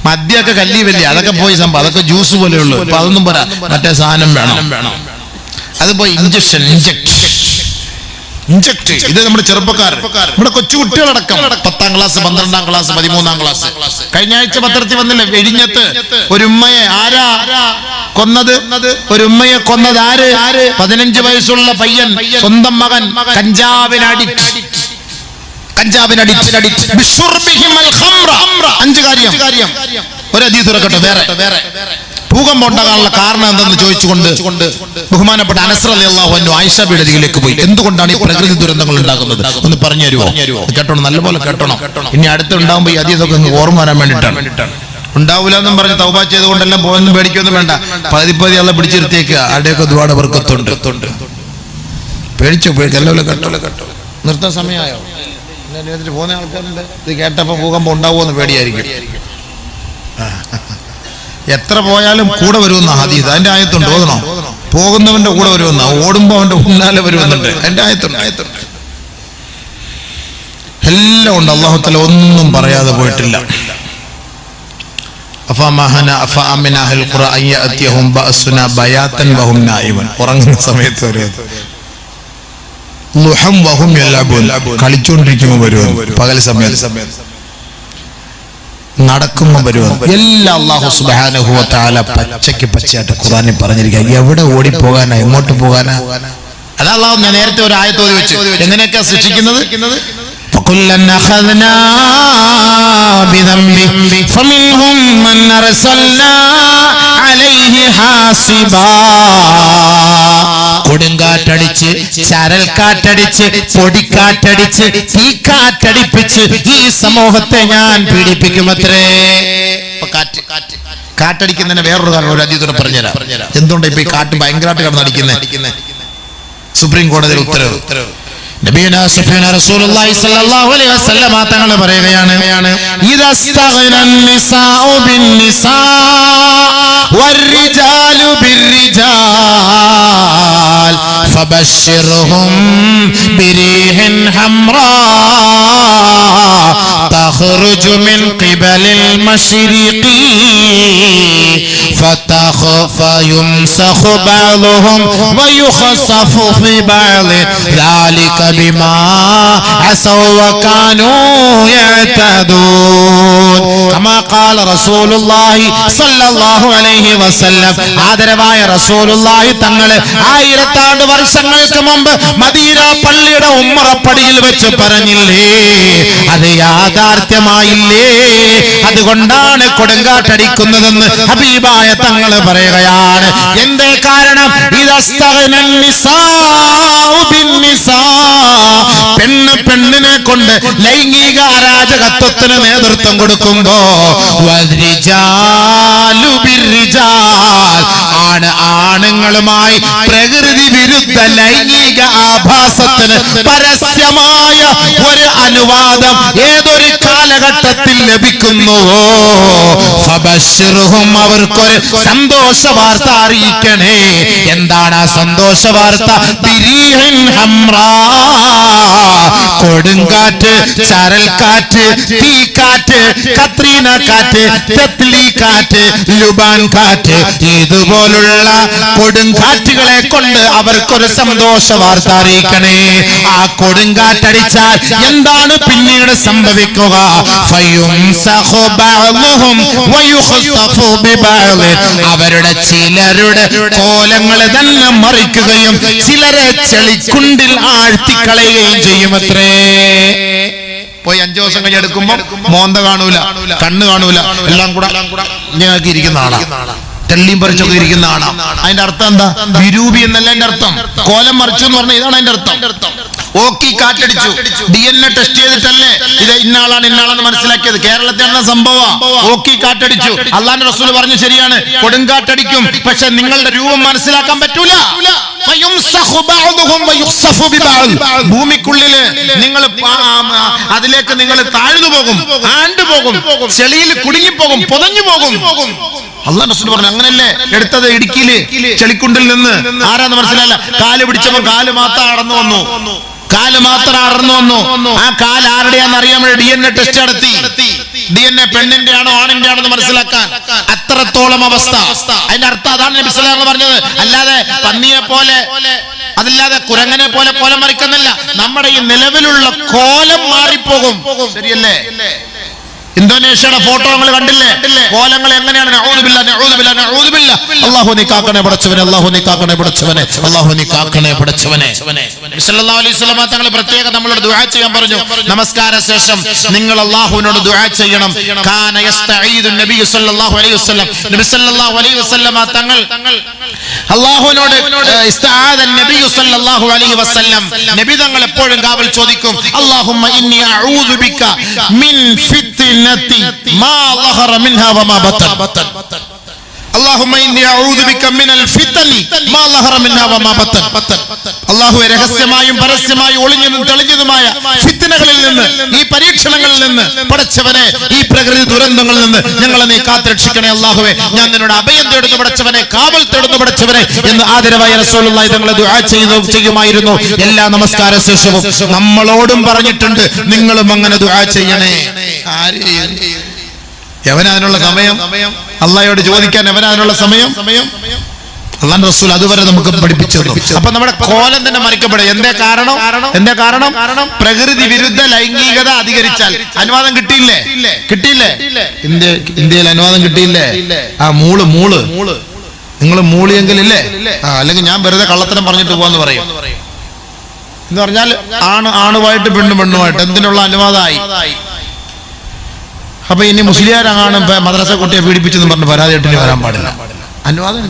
മദ്യമൊക്കെ കല്ലി വലിയ അതൊക്കെ പോയി സംഭവം, അതൊക്കെ ജ്യൂസ് പോലെയുള്ളൂ. അപ്പൊ അതൊന്നും പോരാ, മറ്റേ സാധനം വേണം. അത് പോയി ഇഞ്ചക്ഷൻ, ഇഞ്ചക്ട്. ഇത് നമ്മുടെ ചെറുപ്പക്കാർ, നമ്മുടെ കൊച്ചുകുട്ടികളടക്കം 10ാം ക്ലാസ്, 12ാം ക്ലാസ്, 13ാം ക്ലാസ്. കഴിഞ്ഞ ആഴ്ച പത്രത്തിൽ വന്നില്ലേ, വെടിഞ്ഞത്ത് ഒരു ഉമ്മയെ ആരാ കൊന്നത്? ഒരു ഉമ്മയെ കൊന്നത് ആര്? 15 വയസ്സുള്ള പയ്യൻ, സ്വന്തം മകൻ കഞ്ചാവിനടിച്ച്. 5 കാര്യം. ഒരു ഹദീസ് തുറക്കട്ടെ, വേറെ ഭൂകമ്പം ഉണ്ടാകാനുള്ള കാരണം എന്തെന്ന് ചോദിച്ചുകൊണ്ട് ബഹുമാനപ്പെട്ട അനസ് റളിയല്ലാഹു അൻഹു ആയിഷ ബിയുടെ അരികിലേക്ക് പോയി. എന്തുകൊണ്ടാണ് ഈ പ്രകൃതി ദുരന്തങ്ങൾ ഉണ്ടാകുന്നത് ഒന്ന് പറഞ്ഞു തരുമോ? കേട്ടോണം, നല്ലപോലെ കേട്ടോണം. ഇനി അടുത്തുണ്ടാകുമ്പോൾ ഈ അതീതൊക്കെ ഓർമ്മ വരാൻ വേണ്ടിയിട്ടാണ്. ഉണ്ടാവൂല എന്നും പറഞ്ഞ് തൗബ ചെയ്തുകൊണ്ടെല്ലാം പോകുന്ന പേടിക്കൊന്നും വേണ്ട. പകുതി അള്ള പിടിച്ചിരുത്തിയേക്കുക. ആരുടെയൊക്കെ ദുആടെ ബർക്കത്തുണ്ട്. പേടിച്ചോ നല്ലപോലെ കേട്ടോ. നിർത്താൻ സമയമായോ? പോകുന്ന ആൾക്കാരുണ്ട്. ഇത് കേട്ടപ്പോ ഭൂകമ്പം ഉണ്ടാവുമെന്ന് പേടിയായിരിക്കും. എത്ര പോയാലും കൂടെ വരുമെന്ന ഹദീസ്. അതിന്റെ ആയത്തുണ്ട്, ഓതണോ? പോകുന്നവന്റെ കൂടെ വരുമെന്ന, ഓടുമ്പോ അവന്റെ പിന്നാലെ വരുമെന്നുണ്ട്. അതിന്റെ ആയത്തുണ്ട്. എല്ലാം ഉണ്ട്. അല്ലാഹു തആല ഒന്നും പറയാതെ പോയിട്ടില്ല. ഉറങ്ങുന്ന സമയത്ത് കളിച്ചോണ്ടിരിക്കുമ്പോ വരുമോ, പകൽ സമയത്ത് നടക്കുമ്പോ വരുമോ, എല്ലാം അല്ലാഹു സുബ്ഹാനഹു വ തആല പച്ചയായിട്ട് ഖുർആനിൽ പറഞ്ഞിരിക്കുക. എവിടെ ഓടിപ്പോകാനാ, എങ്ങോട്ട് പോകാനാ? അതാ അല്ലാഹു നേരത്തെ ഒരു ആയത്ത് ഓതി വെച്ചു. എങ്ങനെയൊക്കെയാ ശിക്ഷിക്കുന്നത്? فَكُلًّا أَخَذْنَا بِذَنبِهِ فَمِنْهُمْ مَنْ أَرْسَلْنَا عَلَيْهِ حَاصِبًا. കൊടുങ്കാറ്റടിച്ച്, ചരൽക്കാറ്റടിച്ച്, പൊടിക്കാറ്റടിച്ച്, തീക്കാറ്റടിപ്പിച്ച് ഈ സമൂഹത്തെ ഞാൻ പീഡിപ്പിക്കുമത്രേ. കാറ്റടിക്കുന്നതിന് വേറൊരു കാരണം ഒരു അതീതോടെ പറഞ്ഞുതരാം. എന്തുകൊണ്ട് ഇപ്പൊ ഈ കാറ്റ് ഭയങ്കരമായിട്ട് കിടന്നടിക്കുന്നത്? സുപ്രീം കോടതിയുടെ ഉത്തരവ്. നബിയുനാ സഫീന റസൂലുള്ളാഹി സ്വല്ലല്ലാഹു അലൈഹി വസല്ലം തങ്ങൾ പറയുകയാണ്, ഇദസ്തഗ്നൻ നിസാഉ ബിന്നിസാ വൽറിജാലു ബിർറിജാൽ ഫബശ്ശിർഹും ബിരീഹിൻ ഹംറാ തഖ്റുജു മിൻ ഖിബലിൽ മശ്രിഖി فيمسخ بعضهم ويخسف في بعض ذلك بما عصوا وكانوا يعتدون كما قال رسول الله صلى الله عليه وسلم. ആദരവായ റസൂലുള്ളാഹി തങ്ങൾ 1000 വർഷങ്ങൾക്ക് മുമ്പ് മദീന പള്ളിയുടെ ഉമ്മറപ്പടിയിൽ വെച്ച് പറഞ്ഞില്ലേ, അത് യാഥാർത്ഥ്യമായില്ലേ? അതുകൊണ്ടാണ് കൊടുങ്കാറ്റടിക്കുന്നതെന്ന് ഹബീബായ തങ്ങൾ പറയുകയാണ്. എന്തേ കാരണം? പെണ്ണ് പെണ്ണിനെ കൊണ്ട് ലൈംഗിക അരാജകത്വത്തിന് നേതൃത്വം കൊടുക്കുമ്പോ ആണ് ആണുങ്ങളുമായി പ്രകൃതി വിരുദ്ധ ലൈംഗിക ആഭാസത്തിന് പരസ്യമായ ഒരു അനുവാദം ഏതൊരു കാലഘട്ടത്തിൽ ലഭിക്കുന്നുവോ ഫബശ്ശിർഹും അവർക്കൊരു സന്തോഷ വാർത്ത അറിയിക്കണേ. എന്താണ് ആ സന്തോഷ വാർത്ത? ബിരീഹിൻ ഹംറാ, കൊടുങ്കാറ്റ്, ചരൽക്കാറ്റ്, തീക്കാറ്റ്, കത്രീന കാറ്റ്, തെത്ലി കാറ്റ്, ലുബാൻ കാറ്റ്, ഇതുപോലുള്ള കൊടുങ്കാറ്റുകളെ കൊണ്ട് അവർക്കൊരു സന്തോഷ വാർത്ത അറിയിക്കണേ. ആ കൊടുങ്കാറ്റടിച്ചാൽ എന്താണ് പിന്നീട് സംഭവിക്കുക? ഫയുംസഖു ബഅ്ളുഹും വയുഖ്സഫു ബിബഅ്ള്, അവരുടെ ചിലരുടെ കോലങ്ങൾ തന്നെ മറിക്കുകയും ചിലരെ ചെളിക്കുണ്ടിൽ ആഴ്ത്തിക്കളയുകയും ചെയ്യുമത്രേ. പോയി 5 ദിവസം കഴിഞ്ഞ് എടുക്കുമ്പോ മോന്ത കാണൂല, കണ്ണ് കാണൂല, എല്ലാം കൂടെ ഞങ്ങൾക്ക് ഇരിക്കുന്ന ആളാണ്, തെള്ളിയും പറിച്ചൊക്കെ ഇരിക്കുന്ന ആളാണ്. അതിന്റെ അർത്ഥം എന്താ? വിരൂപി എന്നല്ല അതിന്റെ അർത്ഥം. കോലം മറിച്ചു എന്ന് പറഞ്ഞാൽ ഇതാണ് അതിന്റെ അർത്ഥം. ഓക്കി കാറ്റടിച്ചു, DNA ടെസ്റ്റ് ചെയ്തിട്ടല്ലേ ഇത് ഇന്നാളാണെന്ന് മനസ്സിലാക്കിയത്. കേരളത്തിലുള്ള സംഭവം. ഓക്കി കാറ്റടിച്ചു. അള്ളാഹുവിന്റെ റസൂൽ പറഞ്ഞു ശരിയാണ്, കൊടുങ്കാറ്റടിക്കും, പക്ഷെ നിങ്ങളുടെ രൂപം മനസ്സിലാക്കാൻ പറ്റൂല. ഭൂമിക്കുള്ളില് നിങ്ങൾ അതിലേക്ക് നിങ്ങൾ താഴ്ന്നു പോകും, ആണ്ടുപോകും, ചെളിയിൽ കുടുങ്ങിപ്പോകും, പുതഞ്ഞു പോകും. അള്ളാഹു റസൂൽ പറഞ്ഞു അങ്ങനല്ലേ എടുത്തത് ഇടുക്കിയില് ചെളിക്കുണ്ടിൽ നിന്ന്. ആരാന്ന് മനസ്സിലായില്ല. കാല് പിടിച്ചപ്പോ കാല് മാത്രം അടന്നു വന്നു, കാല് മാത്രം അടർന്നു വന്നു. ആ കാല് ആരുടെയാന്ന് അറിയാൻ വേണ്ടി DNA ടെസ്റ്റ് നടത്തി. DNA പെണ്ണിന്റെ ആണോ ആണിന്റെ ആണോ എന്ന് മനസ്സിലാക്കാൻ അത്രത്തോളം അവസ്ഥ. അതിന്റെ അർത്ഥം അതാണ് നബി സല്ലല്ലാഹു അലൈഹി വസല്ലം പറഞ്ഞത്. അല്ലാതെ പന്നിയെ പോലെ, അതല്ലാതെ കുരങ്ങനെ പോലെ കോലം മറിക്കുന്നില്ല. നമ്മുടെ ഈ നിലവിലുള്ള കോലം മാറിപ്പോകും. ശരിയല്ലേ? ഇന്തോനേഷ്യയുടെ ഫോട്ടോ നമ്മൾ കണ്ടില്ലേ? കോലങ്ങൾ എങ്ങനെയാണ്? അല്ലാഹു നീ കാക്കണേ പടച്ചവനെ, അല്ലാഹു നീ കാക്കണേ പടച്ചവനെ, അല്ലാഹു നീ കാക്കണേ പടച്ചവനെ. സല്ലല്ലാഹു അലൈഹി വസല്ലം തങ്ങൾ പ്രത്യേകം നമ്മളോട് ദുആ ചെയ്യാൻ പറഞ്ഞു. നമസ്കാര ശേഷം നിങ്ങൾ അല്ലാഹുവിനോട് ദുആ ചെയ്യണം. കാന യസ്തഈദു നബി സല്ലല്ലാഹു അലൈഹി വസല്ലം, നബി സല്ലല്ലാഹു അലൈഹി വസല്ലം തങ്ങൾ അല്ലാഹുവിനോട് ഇസ്തആദ നബി സല്ലല്ലാഹു അലൈഹി വസല്ലം, നബി തങ്ങൾ എപ്പോഴും കാവൽ ചോദിക്കും. അല്ലാഹുമ്മ ഇന്നി അഊദു ബിക മിൻ ഫിത്നതി മാ ളഹറ മിൻഹാ വമാ ബത്തൻ. അല്ലാഹുമ്മ ഇന്നി അഊദു ബിക മിനൽ ഫിത്നി മാ ളഹറ മിൻഹാ വമാ ബത്തൻ. അല്ലാഹുവേ, രഹസ്യമായും പരസ്യമായും ഒളിഞ്ഞതും തെളിഞ്ഞതുമായ ഫിത്നകളിൽ നിന്ന്, ഈ പരീക്ഷണങ്ങളിൽ നിന്ന് പടച്ചവനെ, ഈ പ്രകൃതി ദുരന്തങ്ങളിൽ നിന്ന് ഞങ്ങളെ നീ കാത്തുരക്ഷിക്കണേ അല്ലാഹുവേ. ഞാൻ നിന്നോട് അഭയം തേടുന്നു പടച്ചവനെ, കാവൽ തേടുന്നു പടച്ചവനെ എന്ന് ആദരവായ റസൂലുള്ളാഹി തങ്ങളെ ദുആ ചെയ്യുമായിരുന്നു എല്ലാ നമസ്കാര ശേഷവും. നമ്മളോടും പറഞ്ഞിട്ടുണ്ട്, നിങ്ങളും അങ്ങനെ ദുആ ചെയ്യണേ. എവനതിനുള്ള സമയം? അള്ളാഹയോട് ചോദിക്കാൻ എവനതിനുള്ള സമയം? അല്ലാഹുവിന്റെ റസൂൽ അതുവരെ നമുക്ക് പഠിപ്പിച്ചു തന്നു. അപ്പൊ നമ്മുടെ കോലം തന്നെ മറിക്കപ്പെടും. എന്താ കാരണം? പ്രകൃതി വിരുദ്ധ ലൈംഗികത അധികരിച്ചാൽ അനുവാദം കിട്ടിയില്ലേ? ഇന്ത്യയിൽ അനുവാദം കിട്ടിയില്ലേ? ആ മൂള് നിങ്ങൾ മൂളിയെങ്കിലില്ലേ? അല്ലെങ്കിൽ ഞാൻ വെറുതെ കള്ളത്തരം പറഞ്ഞിട്ട് പോവാന്ന് പറയും. എന്ന് പറഞ്ഞാൽ ആണുമായിട്ട് പെണ്ണുമായിട്ട് എന്തിനുള്ള അനുവാദമായി? അപ്പൊ ഇനി മുസ്ലിയാരാണ് മദ്രസ കുട്ടിയെ പീഡിപ്പിച്ചെന്ന് പറഞ്ഞ് പരാതി ഇട്ടിന് വരാൻ പാടില്ല. അനുവാദം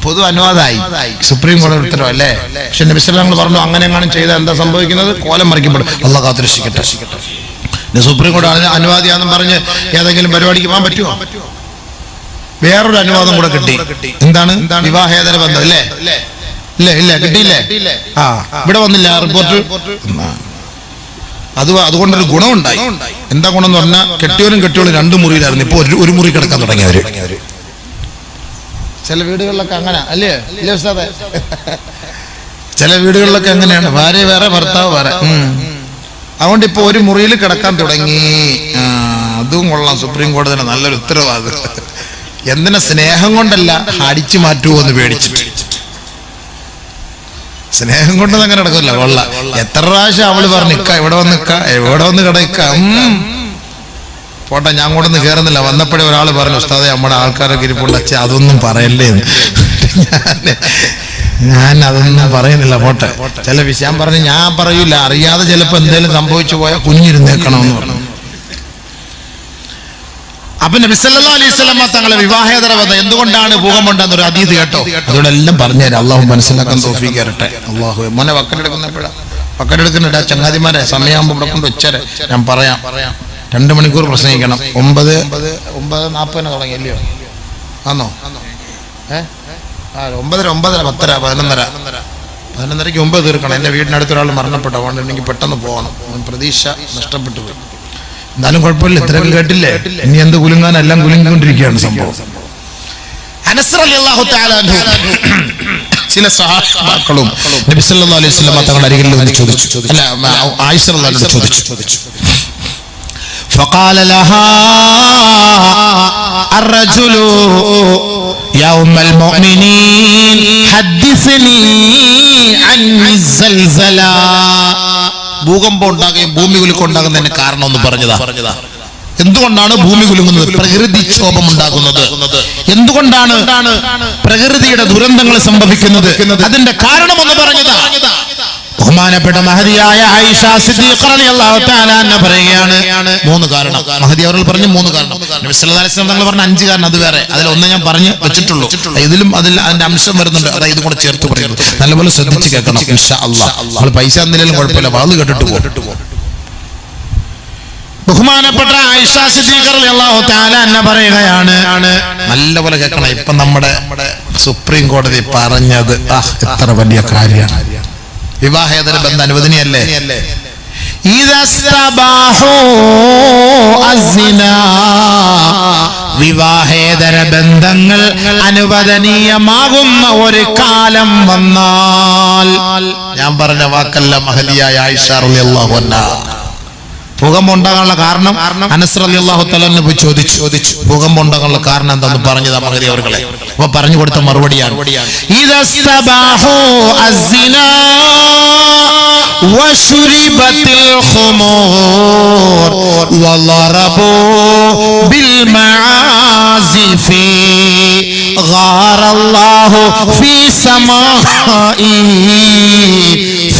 പൊതു അനുവാദമായി, സുപ്രീം കോടതി ഉത്തരവ് അല്ലേ? പക്ഷെ നബി സല്ലല്ലാഹു അലൈഹി വസല്ലം പറഞ്ഞു അങ്ങനെ എങ്ങാനും ചെയ്താൽ എന്താ സംഭവിക്കുന്നത്? കോലം മറിക്കപ്പെടും. അല്ലാഹു കാത്തുരക്ഷിക്കട്ടെ. സുപ്രീം കോടതി അനുവാദിയാണെന്ന് പറഞ്ഞ് ഏതെങ്കിലും പരിപാടിക്ക് പോകാൻ പറ്റുമോ? വേറൊരു അനുവാദം കൂടെ കിട്ടി. എന്താണ്? വിവാഹേതര ബന്ധം ഇല്ലേ? ഇല്ല കിട്ടിയില്ലേ? ഇവിടെ വന്നില്ല റിപ്പോർട്ട്. അതുകൊണ്ടൊരു ഗുണമുണ്ടായി. എന്താ ഗുണം എന്ന് പറഞ്ഞാൽ കെട്ടിയോളും 2 മുറിയിലായിരുന്നു. ഇപ്പൊ ഒരു മുറി കിടക്കാൻ തുടങ്ങിയവര്. ചില വീടുകളിലൊക്കെ അങ്ങനെ അല്ലേ ഉസ്താദേ? ചില വീടുകളിലൊക്കെ അങ്ങനെയാണ്, ഭാര്യ വേറെ ഭർത്താവ് വേറെ. അതുകൊണ്ട് ഇപ്പൊ ഒരു മുറിയിൽ കിടക്കാൻ തുടങ്ങി. അതും കൊള്ളാം. സുപ്രീം കോടതിയുടെ നല്ലൊരു ഉത്തരവാദം. എന്തിനാ? സ്നേഹം കൊണ്ടല്ല, അടിച്ചു മാറ്റുമോ എന്ന് പേടിച്ചിട്ട്. സ്നേഹം കൊണ്ട് അങ്ങനെ നടക്കില്ല. കൊള്ളാം. എത്ര പ്രാവശ്യം അവള് പറഞ്ഞു ഇവിടെ വന്ന് കിടക്ക. പോട്ടെ, ഞാൻ കൊണ്ടൊന്നും കയറുന്നില്ല. വന്നപ്പോഴേ ഒരാൾ പറഞ്ഞു, ഉസ്താദേ നമ്മുടെ ആൾക്കാരൊക്കെ ഇരിപ്പുണ്ട്, അച്ഛാ അതൊന്നും പറയല്ലേ. ഞാൻ അതൊന്നും പറയുന്നില്ല, പോട്ടെ. ചില വിഷയം പറഞ്ഞ് ഞാൻ പറയൂല, അറിയാതെ ചിലപ്പോ എന്തെങ്കിലും സംഭവിച്ചു പോയാൽ കുഞ്ഞിരുന്നേക്കണമെന്ന് പറഞ്ഞു. അപ്പൊ നബി സല്ലല്ലാഹു അലൈഹി വസല്ലം തങ്ങളെ വിവാഹേതര ബന്ധം എന്തുകൊണ്ടാണ് ഭൂകമ്പുണ്ടെന്നൊരു ഹദീസ് കേട്ടോ. അതുകൊണ്ട് എല്ലാം പറഞ്ഞുതരാം. അള്ളാഹു മനസ്സിലാക്കാൻ തൗഫീഖ് തരട്ടെ. അള്ളാഹു മോനെ വക്കലെടുക്കുന്നുണ്ട്. ചങ്ങാതിമാരെ സമയമാകുമ്പോൾ ഇവിടെ കൊണ്ട് വെച്ചാൽ ഞാൻ പറയാം. 2 മണിക്കൂർ പ്രസംഗിക്കണം. 9:40 തുടങ്ങിയല്ലയോ? ആന്നോ? 9:30 10:00 11:30ക്ക് 9 തീർക്കണം. എന്റെ വീടിനടുത്തൊരാൾ മരണപ്പെട്ടു. അതുകൊണ്ട് എനിക്ക് പെട്ടെന്ന് പോകണം. പ്രതീക്ഷ നഷ്ടപ്പെട്ടു പോയി. എന്നാലും കുഴപ്പമില്ല, ഇത്രയൊക്കെ കേട്ടില്ലേ? ഇനി എന്ത് കുലുങ്ങാൻ? എല്ലാം കുലുങ്ങിക്കൊണ്ടിരിക്കുകയാണ് സംഭവം. അനസ് റളിയല്ലാഹു തആല അൻഹു ചില സഹാബാക്കളും നബി സല്ലല്ലാഹു അലൈഹി വസല്ലം തങ്ങളുടെ അരികിൽ വന്ന് ചോദിച്ചു. അല്ല, ആയിഷ റളിയല്ലാഹു അൻഹ ചോദിച്ചു. فقال لها الرجل يا أم المؤمنين حدثني عن الزلزلة. ഭൂകമ്പം ഉണ്ടാകുകയും ഭൂമി കുലുക്കം ഉണ്ടാകുന്നതിന് കാരണം ഒന്ന് പറഞ്ഞതാ. എന്തുകൊണ്ടാണ് ഭൂമി കുലുങ്ങുന്നത്? പ്രകൃതിക്ഷോഭം ഉണ്ടാകുന്നത്. എന്തുകൊണ്ടാണ് പ്രകൃതിയുടെ ദുരന്തങ്ങൾ സംഭവിക്കുന്നത്? അതിന്റെ കാരണം ഒന്ന് പറഞ്ഞതാ. ബഹുമാനപ്പെട്ട മഹദിയായ ആയിഷ സിദ്ദീഖ റളിയല്ലാഹു തആല അൻഹ പറയുകയാണ് 3 കാരണം. മഹദി അവർ പറഞ്ഞു 3 കാരണം. നബി സല്ലല്ലാഹു അലൈഹി വസല്ലം തങ്ങൾ പറഞ്ഞ 5 കാരണം. അത് വേറെ, അതിൽ ഒന്ന് ഞാൻ പറഞ്ഞു വെച്ചിട്ടുള്ളൂ. അതിന്റെ അംശം വരുന്നുണ്ട്. അതായത് ഇതും കൂടെ ചേർത്ത് പറയുന്നത്. നല്ലപോലെ ശ്രദ്ധിച്ച് കേൾക്കണം ഇൻഷാ അല്ലാഹ്. നമ്മൾ പൈസ എന്തിലും കുഴപ്പമില്ല, വാള് കേട്ടിട്ട് പോകും. ബഹുമാനപ്പെട്ട ആയിഷ സിദ്ദീഖ റളിയല്ലാഹു തആല അൻഹ പറയുകയാണ്, നല്ലപോലെ കേൾക്കണം. ഇപ്പൊ നമ്മുടെ സുപ്രീം കോടതി പറഞ്ഞത് എത്ര വലിയ കാര്യമാണ്. വിവാഹേതര ബന്ധം അനുവദനീയല്ലേ? വിവാഹേതര ബന്ധങ്ങൾ അനുവദനീയമാകുന്ന ഒരു കാലം വന്നാൽ, ഞാൻ പറഞ്ഞ വാക്കല്ല മഹദിയായ ആയിഷ റളിയല്ലാഹു അൻഹ, ഭൂകമ്പം ഉണ്ടാകാനുള്ള കാരണം അനസ് റളിയല്ലാഹു തആല പോയി ചോദിച്ചു ഭൂകമ്പം ഉണ്ടാകാനുള്ള കാരണം എന്താന്ന് പറഞ്ഞതാ മഹദി അവർകളെ. അപ്പൊ പറഞ്ഞു കൊടുത്ത മറുപടിയാണ് ഇദസ്തബാഹു അസ്സിനാ വശുരിബത്തിൽ ഖുമൂർ വളറബു ബിൽ മആസിഫി ഗാറല്ലാഹു ഫീ സമാഇ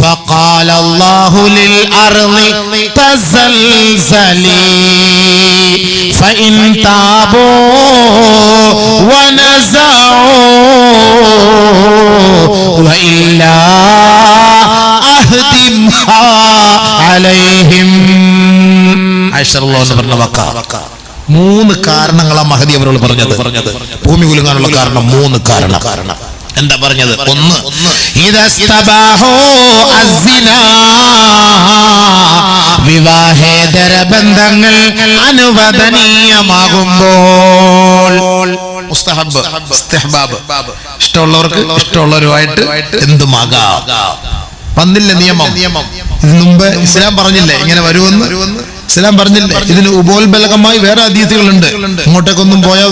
فقال الله للأرض تزلزلي فإن تابوا ونزعوا وإلا أهدمها عليهم. عائشة الله عنها പറഞ്ഞ മൂന്ന് കാരണങ്ങളാ മഹദി അവരോട് പറഞ്ഞത്. ഭൂമി കുലുങ്ങാനുള്ള കാരണം മൂന്ന് കാരണം. എന്താ പറഞ്ഞത്? ഒന്ന്, വിവാഹേതര ബന്ധങ്ങൾ അനുവദനീയമാകുമ്പോൾ ഇഷ്ടമുള്ളവർക്ക് ഇഷ്ടമുള്ളവരുമായിട്ട് എന്തുമാകാം. വന്നില്ല നിയമം. ഇതിനു മുമ്പ് ഇസ്ലാം പറഞ്ഞില്ലേ ഇങ്ങനെ വരുമെന്ന്? ഇസ്ലാം പറഞ്ഞില്ലേ? ഇതിന് ഉപോത്ബലകമായി വേറെ ഹദീസുകളുണ്ട്. ഇങ്ങോട്ടേക്കൊന്നും പോയാൽ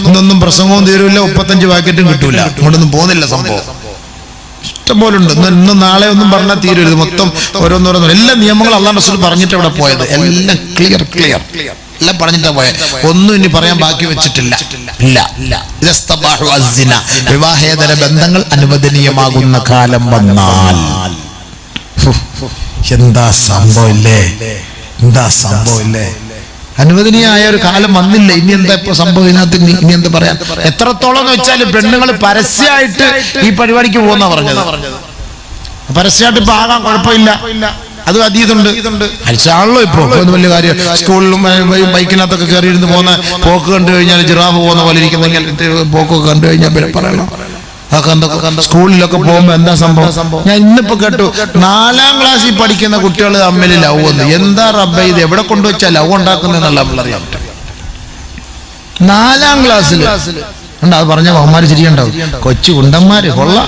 ഇന്നൊന്നും പ്രസംഗവും തീരൂല, 35 പാക്കറ്റും കിട്ടൂല. ഇങ്ങോട്ടൊന്നും പോകുന്നില്ല സംഭവം. ഇഷ്ടംപോലെ ഉണ്ട്. ഇന്നും നാളെ ഒന്നും പറഞ്ഞാൽ തീരരുത്. മൊത്തം ഓരോന്നോരോന്നും എല്ലാ നിയമങ്ങളും അല്ലാഹു റസൂൽ പറഞ്ഞിട്ട് അവിടെ പോയത്. എല്ലാം ക്ലിയർ എല്ലാം പറഞ്ഞിട്ടാ പോയത്. ഒന്നും ഇനി പറയാൻ ബാക്കി വെച്ചിട്ടില്ല. വിവാഹേതര ബന്ധങ്ങൾ അനുവദനീയമാകുന്ന കാലം വന്നാൽ എന്താ സംഭവം ഇല്ലേ? അനുവദനീയമായ ഒരു കാലം വന്നില്ല. ഇനി എന്താ ഇപ്പൊ സംഭവം? ഇതിനകത്ത് ഇനി എന്താ പറയാൻ? എത്രത്തോളം എന്ന് വെച്ചാൽ പെണ്ണുങ്ങൾ പരസ്യമായിട്ട് ഈ പരിപാടിക്ക് പോകുന്ന പറഞ്ഞത്. പരസ്യമായിട്ട് ഇപ്പൊ ആകാൻ കുഴപ്പമില്ല. അത് അതീതുണ്ട് അയച്ചാണല്ലോ ഇപ്പൊ വലിയ കാര്യം. സ്കൂളിലും ബൈക്കിനകത്തൊക്കെ കയറിയിരുന്ന് പോകുന്ന പോക്ക് കണ്ടു കഴിഞ്ഞാൽ ജിറാഫ് പോകുന്ന പോലെ ഇരിക്കുന്നെങ്കിൽ പോക്കൊക്കെ കണ്ടു കഴിഞ്ഞാൽ പറയണം. സ്കൂളിലൊക്കെ പോകുമ്പോ എന്താ സംഭവം? ഞാൻ ഇന്നിപ്പോ കേട്ടു 4ാം ക്ലാസ്സിൽ പഠിക്കുന്ന കുട്ടികൾ തമ്മിൽ ലവ് വന്നു. എന്താ റബ്ബേ ഇത് എവിടെ കൊണ്ടുവച്ചാ ലവ് ഉണ്ടാക്കുന്നതെന്നുള്ള അറിയാൻ പറ്റും. 4ാം ക്ലാസ്സിൽ ഉണ്ട്. അത് പറഞ്ഞ ബഹുമാര് ചിരിയുണ്ടാവും. കൊച്ചു കുണ്ടന്മാര് കൊള്ളാം.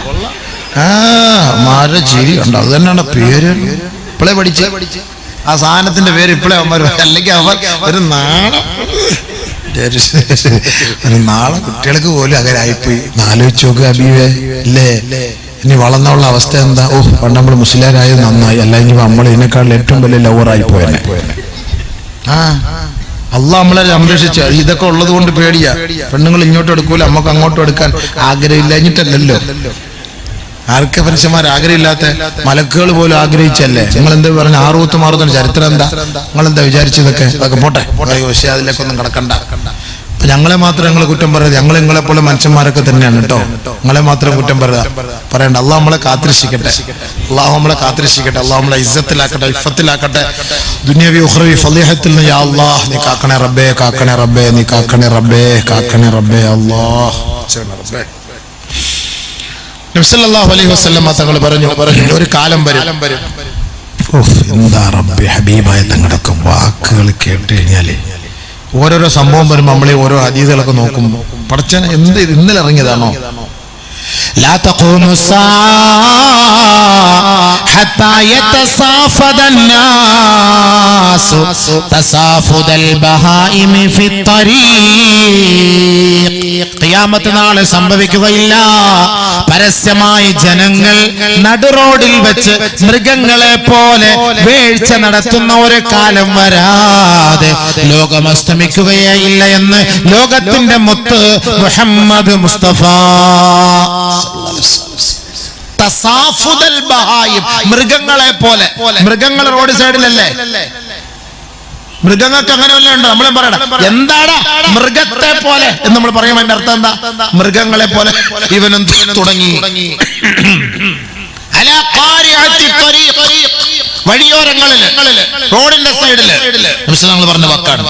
മാരെ ചിരി ഉണ്ട്. അത് തന്നെയാണ് പേര്. ഇപ്പോഴേ പഠിച്ച് ആ സാധനത്തിന്റെ പേര് ഇപ്പോഴേ അവന്മാർ. അല്ലെങ്കിൽ അവർ ഒരു നാളെ കുട്ടികൾക്ക് പോലും അങ്ങനെ ആയിപ്പോയി. ആലോചിച്ച് നോക്കുക അബീവേ ഇല്ലേ? ഇനി വളർന്നുള്ള അവസ്ഥ എന്താ? പണ്ട് നമ്മൾ മുസ്ലിംരായത് നന്നായി, അല്ലെങ്കിൽ നമ്മൾ ഇതിനേക്കാൾ ഏറ്റവും വലിയ ലവറായി പോയനെ. അള്ളാഹ് നമ്മളെ സംരക്ഷിച്ച. ഇതൊക്കെ ഉള്ളത് കൊണ്ട് പേടിയാ. പെണ്ണുങ്ങൾ ഇങ്ങോട്ടും എടുക്കൂല, നമുക്ക് അങ്ങോട്ടും എടുക്കാൻ ആഗ്രഹമില്ലാഞ്ഞിട്ടല്ലല്ലോ. ആർക്കെ മനുഷ്യന്മാർ ആഗ്രഹമില്ലാത്ത മലക്കുകൾ പോലും ആഗ്രഹിച്ചല്ലേ. നിങ്ങൾ എന്താ പറഞ്ഞ 6 മാറുന്ന ചരിത്രം എന്താ? നിങ്ങളെന്താ വിചാരിച്ചതൊക്കെ? അതൊക്കെ പോട്ടെ, പക്ഷേ അതിലേക്കൊന്നും കിടക്കണ്ട. ഞങ്ങളെ മാത്രം ഞങ്ങൾ കുറ്റം പറയരുത്. ഞങ്ങൾ നിങ്ങളെ പോലെ മനുഷ്യന്മാരൊക്കെ തന്നെയാണ് കേട്ടോ. നിങ്ങളെ മാത്രം കുറ്റം പറയണ്ട. അള്ളാഹ് നമ്മളെ കാത്തിരക്ഷിക്കട്ടെ. അള്ളാഹു നമ്മളെ കാത്തിരക്ഷിക്കട്ടെ. അള്ളാഹു നമ്മളെ ഇസ്സത്തിലാക്കട്ടെ, ഇഫത്തിലാക്കട്ടെ. ദുനിയാവി ഉഖ്റവി ഫളീഹത്തിൽ നിന്ന് യാ അല്ലാഹ് നീ കാക്കണേ റബ്ബേ, കാക്കണേ റബ്ബേ, നീ കാക്കണേ റബ്ബേ, കാക്കണേ റബ്ബേ അല്ലാഹ്. നബി സല്ലല്ലാഹു അലൈഹി വസല്ലം തങ്ങൾ പറഞ്ഞു ഒരു കാലം വരും. എന്താ റബ്ബേ ഹബീബായ തങ്ങളുടെ വാക്കുകൾ കേട്ട് കഴിഞ്ഞാല് ഓരോരോ സംഭവം വരുമ്പോൾ നമ്മളെ ഓരോ ഹദീസുകളൊക്കെ നോക്കുമ്പോൾ പടച്ചനെ എന്ത് ഇന്നലെ ഇറങ്ങിയതാണോ? لا تقوم الساعة حتى يتصافد الناس تصافد البهائم في الطريق. ഖിയാമത്ത് നാൾ സംഭവിക്കുകയില്ല. പരസ്യമായി ജനങ്ങൾ നടുറോഡിൽ വെച്ച് മൃഗങ്ങളെ പോലെ വീഴ്ച നടത്തുന്ന ഒരു കാലം വരാതെ ലോകം അസ്തമിക്കുകയില്ല എന്ന് ലോകത്തിന്റെ മുത്ത് മുഹമ്മദ് മുസ്തഫ. മൃഗങ്ങളെ പോലെ. മൃഗങ്ങൾ റോഡ് സൈഡിലല്ലേ? മൃഗങ്ങൾക്ക് അങ്ങനെ വല്ല ഉണ്ടോ? നമ്മളെ പറയണം എന്താടാ മൃഗത്തെ പോലെ എന്ന് നമ്മൾ പറയുമ്പോൾ അതിന്റെ അർത്ഥം എന്താ? മൃഗങ്ങളെ പോലെ ഇവനും തുടങ്ങി. വഴിയോരങ്ങളില് റോഡിന്റെ സൈഡില് ഞങ്ങൾ പറഞ്ഞ വാക്കാണ്.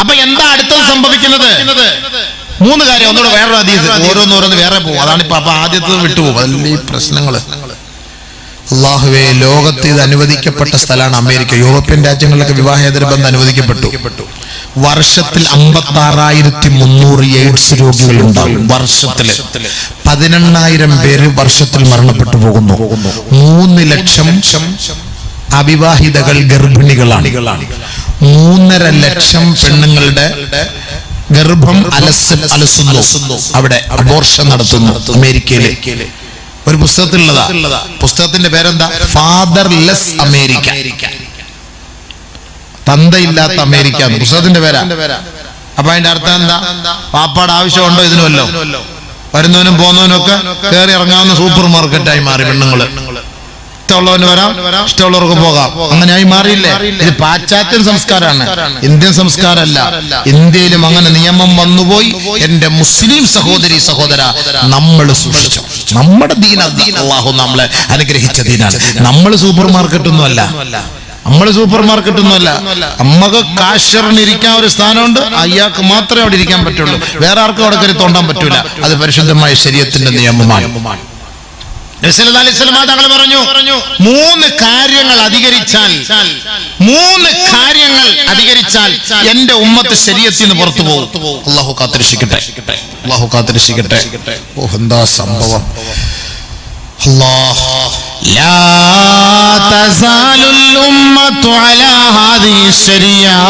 അപ്പൊ എന്താ അടുത്തത് സംഭവിക്കുന്നത്? 3 കാര്യം. ഒന്നുകൂടെ വേറൊരു ഹദീസ്. ഓരോന്നോരോന്ന് വേറെ പോകും. അതാണ് ഇപ്പൊ. അപ്പൊ ആദ്യത്തെ വിട്ടുപോകും. അതല്ലേ ഈ പ്രശ്നങ്ങള്. അല്ലാഹുവേ, ലോകത്ത് ഇത് അനുവദിക്കപ്പെട്ട സ്ഥലമാണ് അമേരിക്ക. യൂറോപ്യൻ രാജ്യങ്ങളിലൊക്കെ വിവാഹേതര ബന്ധം അനുവദിക്കപ്പെട്ടു. വർഷത്തിൽ 56,300 എയ്ഡ്സ് രോഗികൾ ഉണ്ടാകും. വർഷത്തില് 18,000 പേര് വർഷത്തിൽ മരണപ്പെട്ടു പോകുന്നു. 3 ലക്ഷം അവിവാഹിതകൾ ഗർഭിണികളാണ്. 3.5 ലക്ഷം പെണ്ണുങ്ങളുടെ ഗർഭം അലസുന്നു. അവിടെ അബോർഷൻ നടത്തുന്നു അമേരിക്കയിലെ. ഒരു പുസ്തകത്തിലുള്ളതാ. പുസ്തകത്തിന്റെ പേരെന്താ? ഫാദർലെസ് അമേരിക്ക, തന്തയില്ലാത്ത അമേരിക്ക. പുസ്തകത്തിന്റെ പേരാ. അപ്പൊ അതിന്റെ അർത്ഥം എന്താ? പാപ്പാട് ആവശ്യമുണ്ടോ ഇതിനുമല്ലോ? വരുന്നവനും പോകുന്നവനും ഒക്കെ കയറി ഇറങ്ങാവുന്ന സൂപ്പർ മാർക്കറ്റായി മാറി പെണ്ണുങ്ങള്. ഇഷ്ടമുള്ളവന് വരാം, ഇഷ്ടമുള്ളവർക്ക് പോകാം. അങ്ങനെയായി മാറിയില്ലേ? ഇത് പാശ്ചാത്യ സംസ്കാരമാണ്, ഇന്ത്യൻ സംസ്കാരമല്ല. ഇന്ത്യയിലും അങ്ങനെ നിയമം വന്നുപോയി. എന്റെ മുസ്ലിം സഹോദരി സഹോദര, നമ്മൾ സൂക്ഷിച്ചു. നമ്മുടെ ദീൻ അല്ലാഹു നമ്മളെ അനുഗ്രഹിച്ച ദീനാണ്. നമ്മൾ സൂപ്പർ മാർക്കറ്റൊന്നും അല്ല. നമ്മക്ക് കാശറിന് ഇരിക്കാൻ ഒരു സ്ഥാനമുണ്ട്. അയാൾക്ക് മാത്രമേ അവിടെ ഇരിക്കാൻ പറ്റുള്ളൂ. വേറെ ആർക്കും അവിടെ കയറി തോണ്ടാൻ പറ്റൂല. അത് പരിശുദ്ധമായ ശരീഅത്തിന്റെ നിയമമാണ്. തങ്ങൾ പറഞ്ഞു 3 കാര്യങ്ങൾ അധികരിച്ചാൽ എന്റെ ഉമ്മത്ത് ശരീഅത്തിൽ നിന്ന് പുറത്തു പോകും. അല്ലാഹു കാത്തിരക്ഷിക്കട്ടെ. ഓ, എന്താ സംഭവം! لا تزال الأمة على هذه الشريعة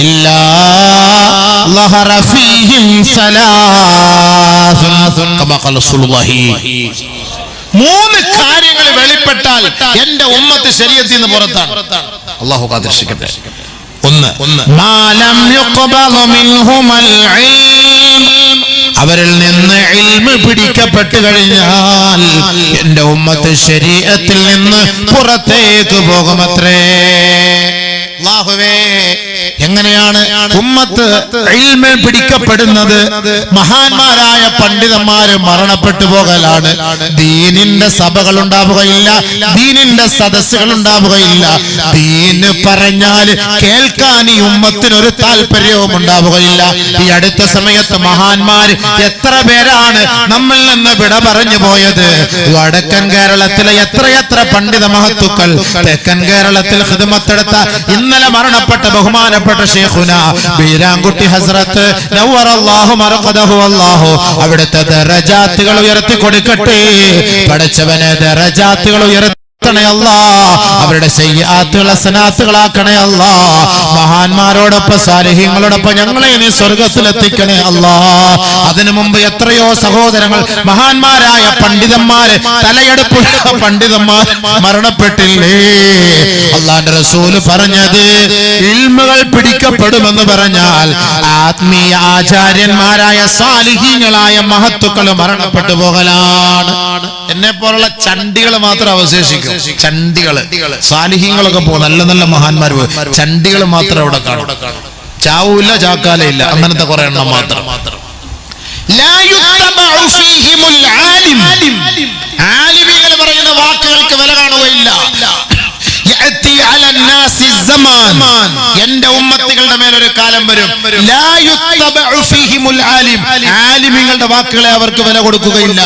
إلا ظهر فيهم ثلاث كما قال رسول الله. 3 കാര്യങ്ങൾ വെളിപ്പെട്ടാൽ എന്റെ ഉമ്മത്ത് ശരീഅത്തിൽ നിന്ന് പുറത്താണ്. അല്ലാഹു കാത്തിരക്ഷിക്കട്ടെ. 1 മാലം യുഖ്ബദ മിൻഹുൽ ഇൽം, അവരിൽ നിന്ന് ഇൽമ് പിടിക്കപ്പെട്ടു കഴിഞ്ഞാൽ എന്റെ ഉമ്മത്ത് ശരീഅത്തിൽ നിന്ന് പുറത്തേക്ക് പോകുമത്രേ. അല്ലാഹുവേ, എങ്ങനെയാണ് ഉമ്മത്ത് ഇൽമ് പിടിക്കപ്പെടുന്നത്? മഹാന്മാരായ പണ്ഡിതന്മാര് മരണപ്പെട്ടു പോകലാണ്. ദീനിന്റെ സഭകൾ ഉണ്ടാവുകയില്ല, ദീനിന്റെ സദസ്സുകൾ ഉണ്ടാവുകയില്ല. ദീന് പറഞ്ഞാൽ കേൾക്കാൻ ഈ ഉമ്മത്തിനൊരു താല്പര്യവും ഉണ്ടാവുകയില്ല. ഈ അടുത്ത സമയത്ത് മഹാന്മാര് എത്ര പേരാണ് നമ്മിൽ നിന്ന് വിട പറഞ്ഞു പോയത്? വടക്കൻ കേരളത്തിലെ എത്രയെത്ര പണ്ഡിത മഹത്തുക്കൾ, തെക്കൻ കേരളത്തിൽ ഖിദ്മത്തെടുത്ത ഇന്നലെ മരണപ്പെട്ട ബഹുമാനപ്പെട്ട ശൈഖുന ബീരാൻകുട്ടി ഹസ്രത്ത് നവ്വറല്ലാഹു മർഖദഹു, അല്ലാഹു അവിടുത്തെ ദറജാത്തുകൾ ഉയർത്തി കൊടുക്കട്ടെ. പടച്ചവനെ ദറജാത്തുകൾ ഉയർത്തി അവരുടെ സയ്യിആത്തുകൾ ഹസനാത്തുകളാക്കണേ അല്ലാ. മഹാന്മാരോടൊപ്പം സാലിഹീങ്ങളോടൊപ്പം ഞങ്ങളെ നീ സ്വർഗത്തിലെത്തിക്കണേ അല്ലാ. അതിനു മുമ്പ് എത്രയോ സഹോദരങ്ങൾ, മഹാന്മാരായ പണ്ഡിതന്മാര്, തലയെടുപ്പുള്ള പണ്ഡിതന്മാർ മരണപ്പെട്ടില്ലേ? അല്ലാഹുവിന്റെ റസൂൽ പറഞ്ഞത് ഇൽമുകൾ പിടിക്കപ്പെടുമെന്ന് പറഞ്ഞാൽ ആത്മീയ ആചാര്യന്മാരായ സാലിഹീങ്ങളായ മഹത്തുക്കൾ മരണപ്പെട്ടു പോകലാണ്. എന്നെ പോലുള്ള ചണ്ടികൾ മാത്രം അവശേഷിക്കും. ചണ്ടികള്, സാലിഹീങ്ങളൊക്കെ പോകും, നല്ല നല്ല മഹാന്മാർ പോകും. ചണ്ടികൾ മാത്രം അവിടെ കാണും. ചാവൂല്ല, ചാക്കാലയില്ല, അങ്ങനത്തെ കുറെ എണ്ണം മാത്രം. ആലിമീങ്ങൾ പറയുന്ന വാക്കുകൾക്ക് വില കാണുകയില്ല. എന്റെ ഉമ്മത്തികളുടെ മേലൊരു കാലം വരും, ആലിമീങ്ങളുടെ വാക്കുകളെ അവർക്ക് വില കൊടുക്കുകയില്ല.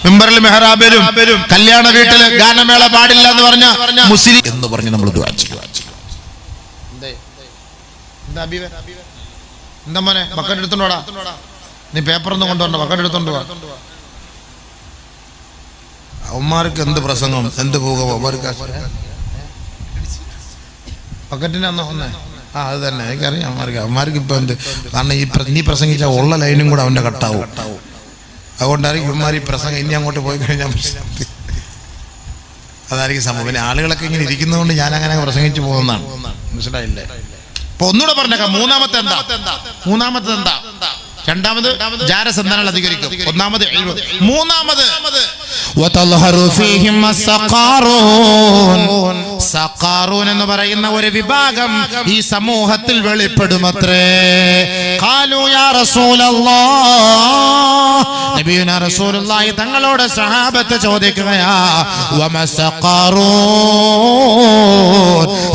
മിമ്പറിൽ മെഹ്റാബിലും കല്യാണ വീട്ടില് ഗാനമേള പാടില്ല എന്ന് പറഞ്ഞ മുസ്ലിം എന്ന് പറഞ്ഞ് നമ്മൾ ദുആ ചെയ്യും. എന്താ മോനെ, ബക്കറ്റ് എടുത്തോണ്ടാ, നീ പേപ്പറൊന്നും കൊണ്ടുവരണ്ട, ബക്കറ്റ് എടുത്തോണ്ട് വാ. അവന്മാർക്ക് എന്ത് പ്രസംഗം, എന്ത് പോകുമോ ബക്കറ്റിന് അന്ന് ഒന്നേ. അത് തന്നെ എനിക്കറിയാം. അവന്മാർക്ക് ഇപ്പൊ എന്ത്, കാരണം നീ പ്രസംഗിച്ച ഉള്ള ലൈനും കൂടെ അവന്റെ കട്ടാവും. അതുകൊണ്ടായിരിക്കും ഇവന്മാർ ഈ പ്രസംഗം ഇനി അങ്ങോട്ട് പോയി കഴിഞ്ഞാൽ അതായിരിക്കും സംഭവം. പിന്നെ ആളുകളൊക്കെ ഇങ്ങനെ ഇരിക്കുന്നതുകൊണ്ട് ഞാൻ അങ്ങനെ പ്രസംഗിച്ചു പോകുന്നതാണ്. മനസ്സിലായില്ലേ? അപ്പൊ ഒന്നുകൂടെ പറഞ്ഞേക്കാം. മൂന്നാമത്തെ എന്താ? രണ്ടാമത് ജാരസന്ധാനങ്ങൾ അധികരിക്കും. ഒന്നാമത് മൂന്നാമത് സഖാറൂൻ എന്ന് പറയുന്ന ഒരു വിഭാഗം ഈ സമൂഹത്തിൽ വെളിപ്പെടുമത്രേ. ഖാലൂ യാ റസൂലല്ലാഹ്, നബിയുനാ റസൂലുള്ളാഹി തങ്ങളോട് സഹാബത്ത് ചോദിക്കുകയാ, വമ സഖാറൂൻ,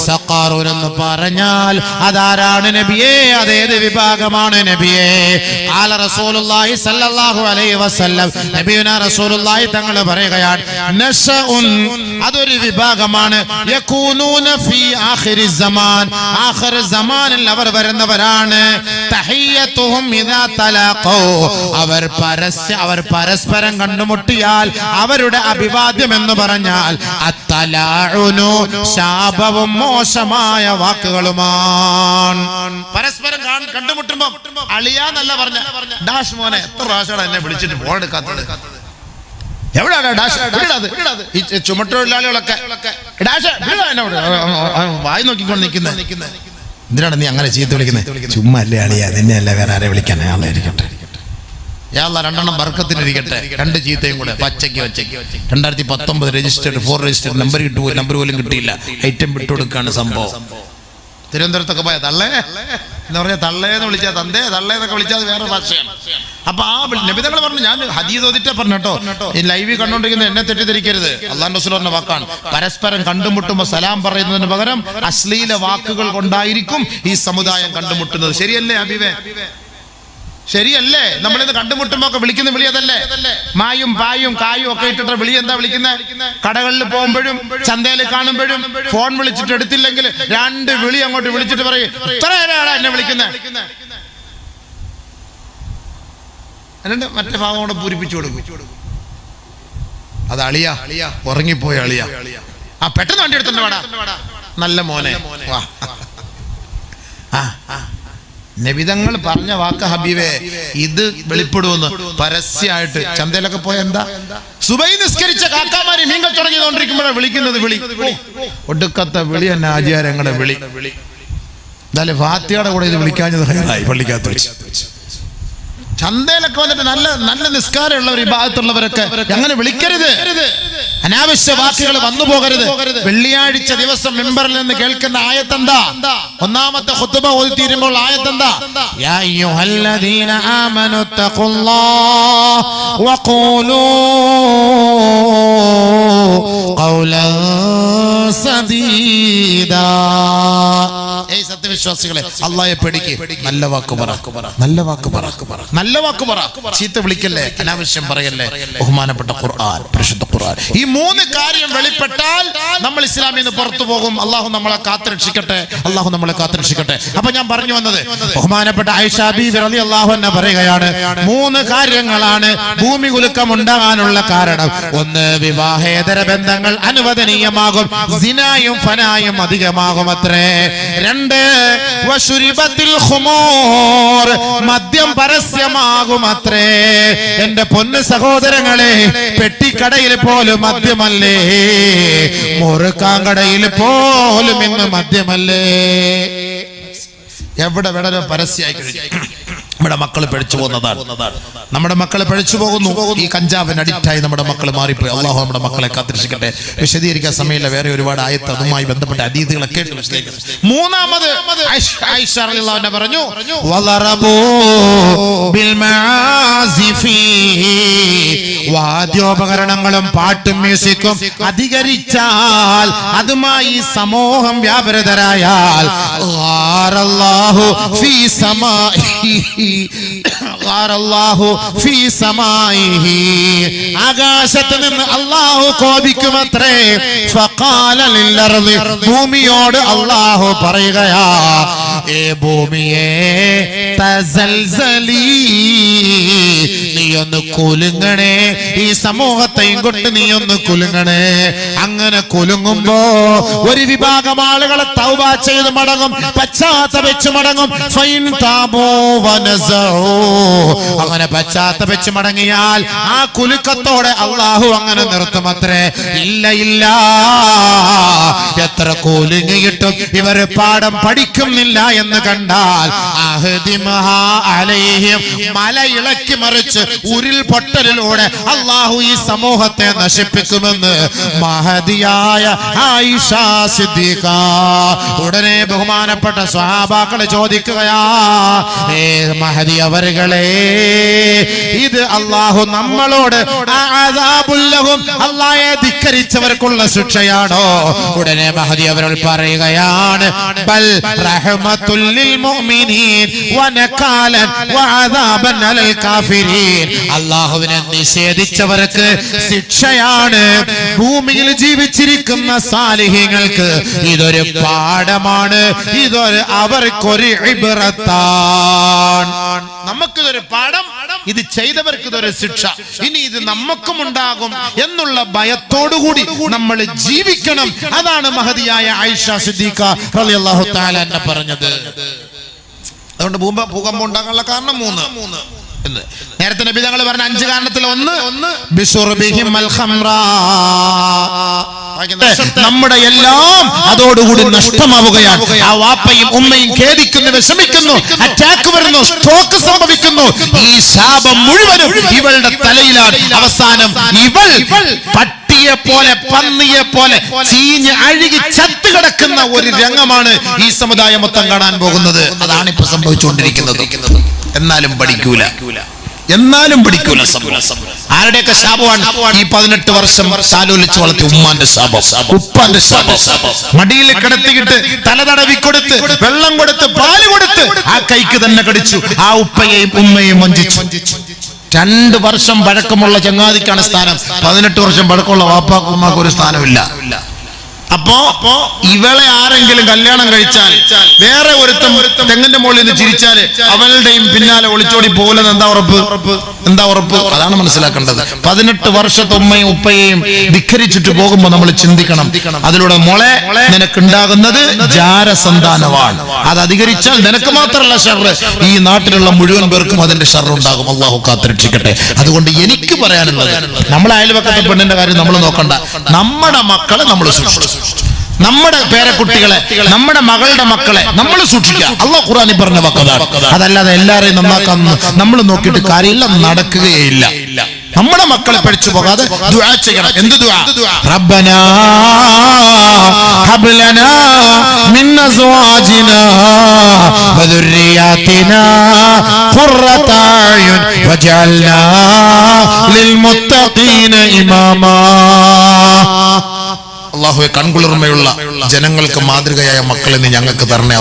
സഖാറൂൻ എന്ന് പറഞ്ഞാൽ അതാരാണ് നബിയേ? അതേത് വിഭാഗമാണ് നബിയേ? ഖാല റസൂലുള്ളാഹി സ്വല്ലല്ലാഹു അലൈഹി വസല്ലം, നബിയുനാ റസൂലുള്ളാഹി തങ്ങൾ പറയുകയാണ്, നശഉൻ, അതൊരു വിഭാഗമാണ്, യകൂനൂന ഫീ ആഖിരി സമാൻ, ആഖിർ സമാനിൽ അവർ വരുന്നവരാണ്. തഹിയ്യതുഹും ഇദാ തലാഖൂ, അവർ പരസ്പരം കണ്ടുമുട്ടിയാൽ അവരുടെ അഭിവാദ്യം എന്ന് പറഞ്ഞാൽ അത്തലാഉനു, ശാപവും മോശമായ വാക്കുകളുമാണ്. പരസ്പരം കണ്ടുമുട്ടുമ്പോ അളിയാന്നല്ല പറഞ്ഞ, ഡാഷ് മോനെ എത്ര പ്രാവശ്യമാണ് എന്നെ വിളിച്ചിട്ട് ഫോൺ എടുക്കാത്തത്, എവിടെയാണ് ഡാഷ്, ഈ ചുമട്ടൊഴിലാളികളൊക്കെ വായി നോക്കിക്കൊണ്ട് നിൽക്കുന്നത്. എന്തിനാണ് നീ അങ്ങനെ ചീത്ത വിളിക്കുന്നത്? ചുമ്മാ അല്ലേ അളിയാ, നിന്നെ അല്ല വേറെ ആരെ വിളിക്കാൻ, അയാളായിരിക്കട്ടെ. യാള രണ്ടെണ്ണം ബർക്കത്തിനിരിക്കട്ടെ, രണ്ട് ചീത്തയും കൂടെ പച്ചയ്ക്ക് വച്ചയ്ക്ക്. 2019 രജിസ്റ്റേർഡ് 4 രജിസ്റ്റേർഡ് നമ്പർ കിട്ടുമോ? നമ്പർ പോലും കിട്ടിയില്ല, ഐറ്റം വിട്ടുകൊടുക്കാണ് സംഭവം. തിരുവനന്തപുരത്തൊക്കെ പോയ തള്ളേ എന്ന് പറഞ്ഞാൽ തള്ളേന്ന് വിളിച്ചാൽ തന്തേ തള്ളേ എന്നൊക്കെ വിളിച്ചാൽ വേറെ ഭാഷയാണ്. അപ്പൊ ആ നബിതങ്ങൾ പറഞ്ഞു, ഞാൻ ഹദീസ് ഓതിട്ടേ പറഞ്ഞു കേട്ടോ, ഈ ലൈവ് കണ്ടോണ്ടിരിക്കുന്ന എന്നെ തെറ്റിദ്ധരിക്കരുത്. അള്ളാഹു റസൂൽ പറഞ്ഞ വാക്കാണ്, പരസ്പരം കണ്ടുമുട്ടുമ്പോൾ സലാം പറയുന്നതിന് പകരം അശ്ലീല വാക്കുകൾ കൊണ്ടായിരിക്കും ഈ സമുദായം കണ്ടുമുട്ടുന്നത്. ശരിയല്ലേ ഹബീബേ? ശരിയല്ലേ? നമ്മളിന്ന് കണ്ടുമുട്ടുമ്പോ ഒക്കെ വിളിക്കുന്ന വിളി അതല്ലേ? മായും പായും കായും ഒക്കെ ഇട്ടിട്ട് വിളി എന്താ വിളിക്കുന്നത്? കടകളിൽ പോകുമ്പോഴും ചന്തയിൽ കാണുമ്പോഴും ഫോൺ വിളിച്ചിട്ട് എടുത്തില്ലെങ്കിൽ 2 വിളി അങ്ങോട്ട് വിളിച്ചിട്ട് പറയും, ഇത്ര നേരമാണ് എന്നെ വിളിക്കുന്നത്. എന്നിട്ട് മറ്റേ ഭാഗം കൂടെ പൂരിപ്പിച്ചു കൊടുക്കും. അത് അളിയാ, ഉറങ്ങിപ്പോയ അളിയാ, ആ പെട്ടെന്ന് വണ്ടി എടുത്തിട്ട് വേടാ, നല്ല മോനെ. നബിതങ്ങൾ പറഞ്ഞ വാക്ക് ഹബീബേ, ഇത് വെളിപ്പെടുമെന്ന് പരസ്യമായിട്ട്. ചന്തയിലൊക്കെ പോയ എന്താ, സുബൈ നിസ്കരിച്ച കാക്കാമാരി മീൻ കച്ചവടം വിളിക്കുന്നത് വിളി, ഒടുക്കത്തെ വിളി തന്നെ ആചാരങ്ങളുടെ വിളി. എന്തായാലും ഫാത്തിയുടെ കൂടെ ഇത് വിളിക്കാഞ്ഞത് പള്ളിക്കകത്ത് വെച്ച്. ചന്തയിലൊക്കെ വന്നിട്ട് നല്ല നല്ല നിസ്കാരമുള്ളവർ, ഇബാദത്തുള്ളവരൊക്കെ അങ്ങനെ വിളിക്കരുത്. അനാവശ്യ വാക്കുകൾ വന്നു പോകരുത്. വെള്ളിയാഴ്ച ദിവസം മിമ്പറിൽ നിന്ന് കേൾക്കുന്ന ആയത്തെന്താ? ഒന്നാമത്തെ ഖുത്ബ ഓതി തീരുമ്പോൾ ആയത്തെന്താ? യാ അയ്യുഹല്ലദീന ആമനു തഖുല്ലാഹ വഖൂലൂ ഖൗലൻ സദീദാ. ഏയ് സത്യവിശ്വാസികളെ, അല്ലാഹയെ പേടിക്ക്, നല്ല വാക്ക് പറ, നല്ല വാക്ക് പറ, നല്ല വാക്ക് പറ, ചീത്ത വിളിക്കല്ലേ, അനാവശ്യം പറയല്ലേ. ബഹുമാനപ്പെട്ട ഖുർആൻ, പരിശുദ്ധ ഖുർആൻ, ഈ 3 കാര്യം വെളിപ്പെട്ടാൽ നമ്മൾ ഇസ്ലാമിൽ നിന്ന് പുറത്തു പോകും. അള്ളാഹു നമ്മളെ കാത്തുരക്ഷിക്കട്ടെ, അള്ളാഹു നമ്മളെ കാത്തുരക്ഷിക്കട്ടെ. അപ്പൊ ഞാൻ പറഞ്ഞു വന്നത്, ബഹുമാനപ്പെട്ട ആയിഷ ബീവി റളിയല്ലാഹു അൻഹ പറയുകയാണ്, 3 കാര്യങ്ങളാണ് ഭൂമി കുലുക്കം ഉണ്ടാകാനുള്ള കാരണം. 1, വിവാഹേതര ബന്ധങ്ങൾ അനുവദനീയമാകും, സിനായും ഫനായും അധികമാകും അത്രേ. 2, വശുരിബത്തിൽ ഖുമൂർ, മദ്യം പരസ്യമാകും അത്രേ. എന്റെ പൊന്നു സഹോദരങ്ങളെ, പെട്ടിക്കടയിൽ പോലും മദ്യമല്ലേ, മുറുക്കാങ്കടയിൽ പോലും ഇന്ന് മദ്യമല്ലേ. എവിടെ വേണോ പരസ്യമായി കഴിഞ്ഞു. നമ്മുടെ മക്കൾ പഴിച്ചു പോകുന്നതാണ്, നമ്മുടെ മക്കൾ പഴിച്ചു പോകുന്നു. ഈ കഞ്ചാവിന് അഡിക്റ്റായി നമ്മുടെ മക്കൾ മാറിപ്പോയി. അള്ളാഹു നമ്മുടെ മക്കളെ കാത്തിരക്ഷിക്കട്ടെ. വിശദീകരിക്കാൻ സമയമില്ല, വേറെ ഒരുപാട് ആയത്ത് അതുമായി ബന്ധപ്പെട്ട ഹദീസുകളൊക്കെ. 3-മത് ആയിഷ റളിയല്ലാഹു അൻഹ പറഞ്ഞു, വളറബൂ ബിൽ മആസിഫി, വാദ്യോപകരണങ്ങളും പാട്ടും മ്യൂസിക്കും അധികരിച്ചാൽ, അതുമായി സമൂഹം വ്യാപൃതരായാൽ, ഖാറല്ലാഹു ഫീ സമാഇഹി, ഖാറല്ലാഹു ഫീ സമാഇഹി, ആകാശത്ത് നിന്ന് അല്ലാഹു കോപിക്കുമത്രേ. ഫഖാല ലിൽ അർളി, ഭൂമിയോട് അല്ലാഹു പറയുകയാ, ഏ ഭൂമിയേ തസൽസലി, നീ ഒന്ന് കുലുങ്ങണേ, ഈ സമൂഹത്തെയും കൊണ്ട് നീ ഒന്ന് കുലുങ്ങണേ. അങ്ങനെ കുലുങ്ങുമ്പോ ഒരു വിഭാഗം ആളുകളെ തൗബ ചെയ്ത് മടങ്ങും, പശ്ചാത്തപിച്ച് മടങ്ങും. ഫൈൻ താബൂ വനസഊ, അങ്ങനെ പശ്ചാത്തപിച്ച് മടങ്ങിയാൽ ആ കുലുക്കത്തോടെ അല്ലാഹു അങ്ങനെ നിർത്തുമത്രേ. ഇല്ല ഇല്ല, എത്ര കുലുങ്ങിയിട്ടും ഇവർ പാഠം പഠിക്കുന്നില്ല എന്ന് കണ്ടാൽ, അഹ്ദിമഹാ അലൈഹിം, മല ഇളക്കി മറിച്ച് ഉരുൾപൊട്ടലിലൂടെ അല്ലാഹു ഈ സമൂഹത്തെ നശിപ്പിക്കുമെന്ന് മഹദിയായ ആയിഷ സിദ്ദീഖ. ഉടനെ ബഹുമാനപ്പെട്ട സ്വഹാബാക്കളെ ചോദിക്കുകയാ, ഏ മഹദി അവരുകളെ, ഇത് അല്ലാഹു നമ്മളോട് അദാബുല്ലഹും, അല്ലാഹയെ ധിക്കരിച്ചവർക്കുള്ള ശിക്ഷയാണോ? ഉടനെ മഹദി അവരുകൾ പറയുകയാണ്, ബൽ റഹ്മത്തുൽ ലിൽ മുഅ്മിനീൻ വനകാലൻ വഅദാബൻ അലൽ കാഫിരീൻ. അള്ളാഹുവിനെ നിഷേധിച്ചവർക്ക് ശിക്ഷയാണ്. ഭൂമിയിൽ ജീവിച്ചിരിക്കുന്ന സാലിഹീങ്ങൾക്ക് ഇതൊരു പാഠമാണ്, അവർക്കൊരു ഇബ്റത്താണ്. നമുക്കിതൊരു പാഠം, ഇത് ചെയ്തവർക്ക് ഇതൊരു ശിക്ഷ, ഇനി ഇത് നമുക്കും ഉണ്ടാകും എന്നുള്ള ഭയത്തോടുകൂടി നമ്മൾ ജീവിക്കണം. അതാണ് മഹദിയായ ആയിഷ സിദ്ദീഖ റളിയല്ലാഹു തആല അൻഹ പറഞ്ഞത്. അതുകൊണ്ട് ഭൂകമ്പം ഉണ്ടാകാനുള്ള കാരണം 3 എന്ന് നേരത്തെ നബി തങ്ങൾ പറഞ്ഞ 5 കാരണത്തിൽ ഒന്ന് ബിശുർബിഹിം അൽ ഖംറ, നമ്മുടെ എല്ലാം അതോടുകൂടി നഷ്ടമാവുകയാണ്. ആ വാപ്പയും ഉമ്മയും ഖേദിക്കുന്നു, വിഷമിക്കുന്നു, അറ്റാക്ക് വരുന്നു, സ്ട്രോക്ക് സംഭവിക്കുന്നു. ഈ ശാപം മുഴുവനും ഇവളുടെ തലയിലാണ്. അവസാനം ഇവൾ പട്ടിയെ പോലെ, പന്നിയെ പോലെ ചീഞ്ഞ് അഴുകി ചത്തു കിടക്കുന്ന ഒരു രംഗമാണ് ഈ സമുദായം മൊത്തം കാണാൻ പോകുന്നത്. അതാണ് ഇപ്പൊ സംഭവിച്ചുകൊണ്ടിരിക്കുന്നത്. എന്നാലും പഠിക്കൂല. ആരുടെയൊക്കെ ശാപമാണ്? ഈ 18 വർഷം താലോലിച്ച് വളർത്തി ഉമ്മാന്റെ ശാപം, ഉപ്പാന്റെ ശാപം. മടിയിൽ കിടത്തിയിട്ട് തലതടവി കൊടുത്ത്, വെള്ളം കൊടുത്ത്, പാല് കൊടുത്ത് ആ കൈക്ക് തന്നെ കടിച്ചു. ആ ഉപ്പയെയും ഉമ്മയെയും വഞ്ചിച്ചു. 2 വർഷം പഴക്കമുള്ള ചങ്ങാതിക്കാണ് സ്ഥാനം, 18 വർഷം പഴക്കമുള്ള വാപ്പാക്കും ഉമ്മാക്കും ഒരു സ്ഥാനമില്ല. അപ്പോ ഇവളെ ആരെങ്കിലും കല്യാണം കഴിച്ചാൽ, വേറെ ഒരുത്തം തെങ്ങിന്റെ മുകളിൽ നിന്ന് ചിരിച്ചാല് അവളുടെയും പിന്നാലെ ഒളിച്ചോടി പോലെന്ന് എന്താ ഉറപ്പ്? അതാണ് മനസ്സിലാക്കേണ്ടത്. 18 വർഷത്തെ ഉമ്മയും ഉപ്പയെയും ധിക്കരിച്ചിട്ട് പോകുമ്പോ നമ്മൾ ചിന്തിക്കണം. അതിലൂടെ മോളെ നിനക്കുണ്ടാകുന്നത് ജാരസന്താനമാണ്. അത് അധികരിച്ചാൽ നിനക്ക് മാത്രമല്ല ഷർറ്, ഈ നാട്ടിലുള്ള മുഴുവൻ പേർക്കും അതിന്റെ ഷർറ് ഉണ്ടാകും. അള്ളാഹു കാത്തിരക്ഷിക്കട്ടെ. അതുകൊണ്ട് എനിക്ക് പറയാനുള്ളത്, നമ്മളെ അയൽവക്കത്തെ പെണ്ണിന്റെ കാര്യം നമ്മൾ നോക്കണ്ട. നമ്മുടെ മക്കളെ നമ്മൾ സൂക്ഷിച്ചു, നമ്മുടെ പേരക്കുട്ടികളെ, നമ്മുടെ മകളുടെ മക്കളെ നമ്മൾ സൂക്ഷിക്കുക. അല്ലാഹു ഖുർആനിൽ പറഞ്ഞ വാക്കതാണ്. അതല്ലാതെ എല്ലാരെയും നന്നാക്കാൻ നമ്മൾ നോക്കിയിട്ട് കാര്യമില്ല, നടക്കുകയില്ല. നമ്മുടെ മക്കളെ പഠിച്ചു പോകാതെ ദുആ ചെയ്യണം. എന്ത് ദുആ? റബ്ബനാ ഹബ് ലനാ മിൻ അസ്വാജിനാ വദുർരിയാതിനാ ഖുർറത അയുൻ വജഅൽനാ ലിൽ മുത്തഖീന ഇമാമാ. അല്ലാഹുവേ, കൺകുളിർമയുള്ള ജനങ്ങൾക്ക് മാതൃകയായ മക്കളെ നീ ഞങ്ങൾക്ക് തരണേ.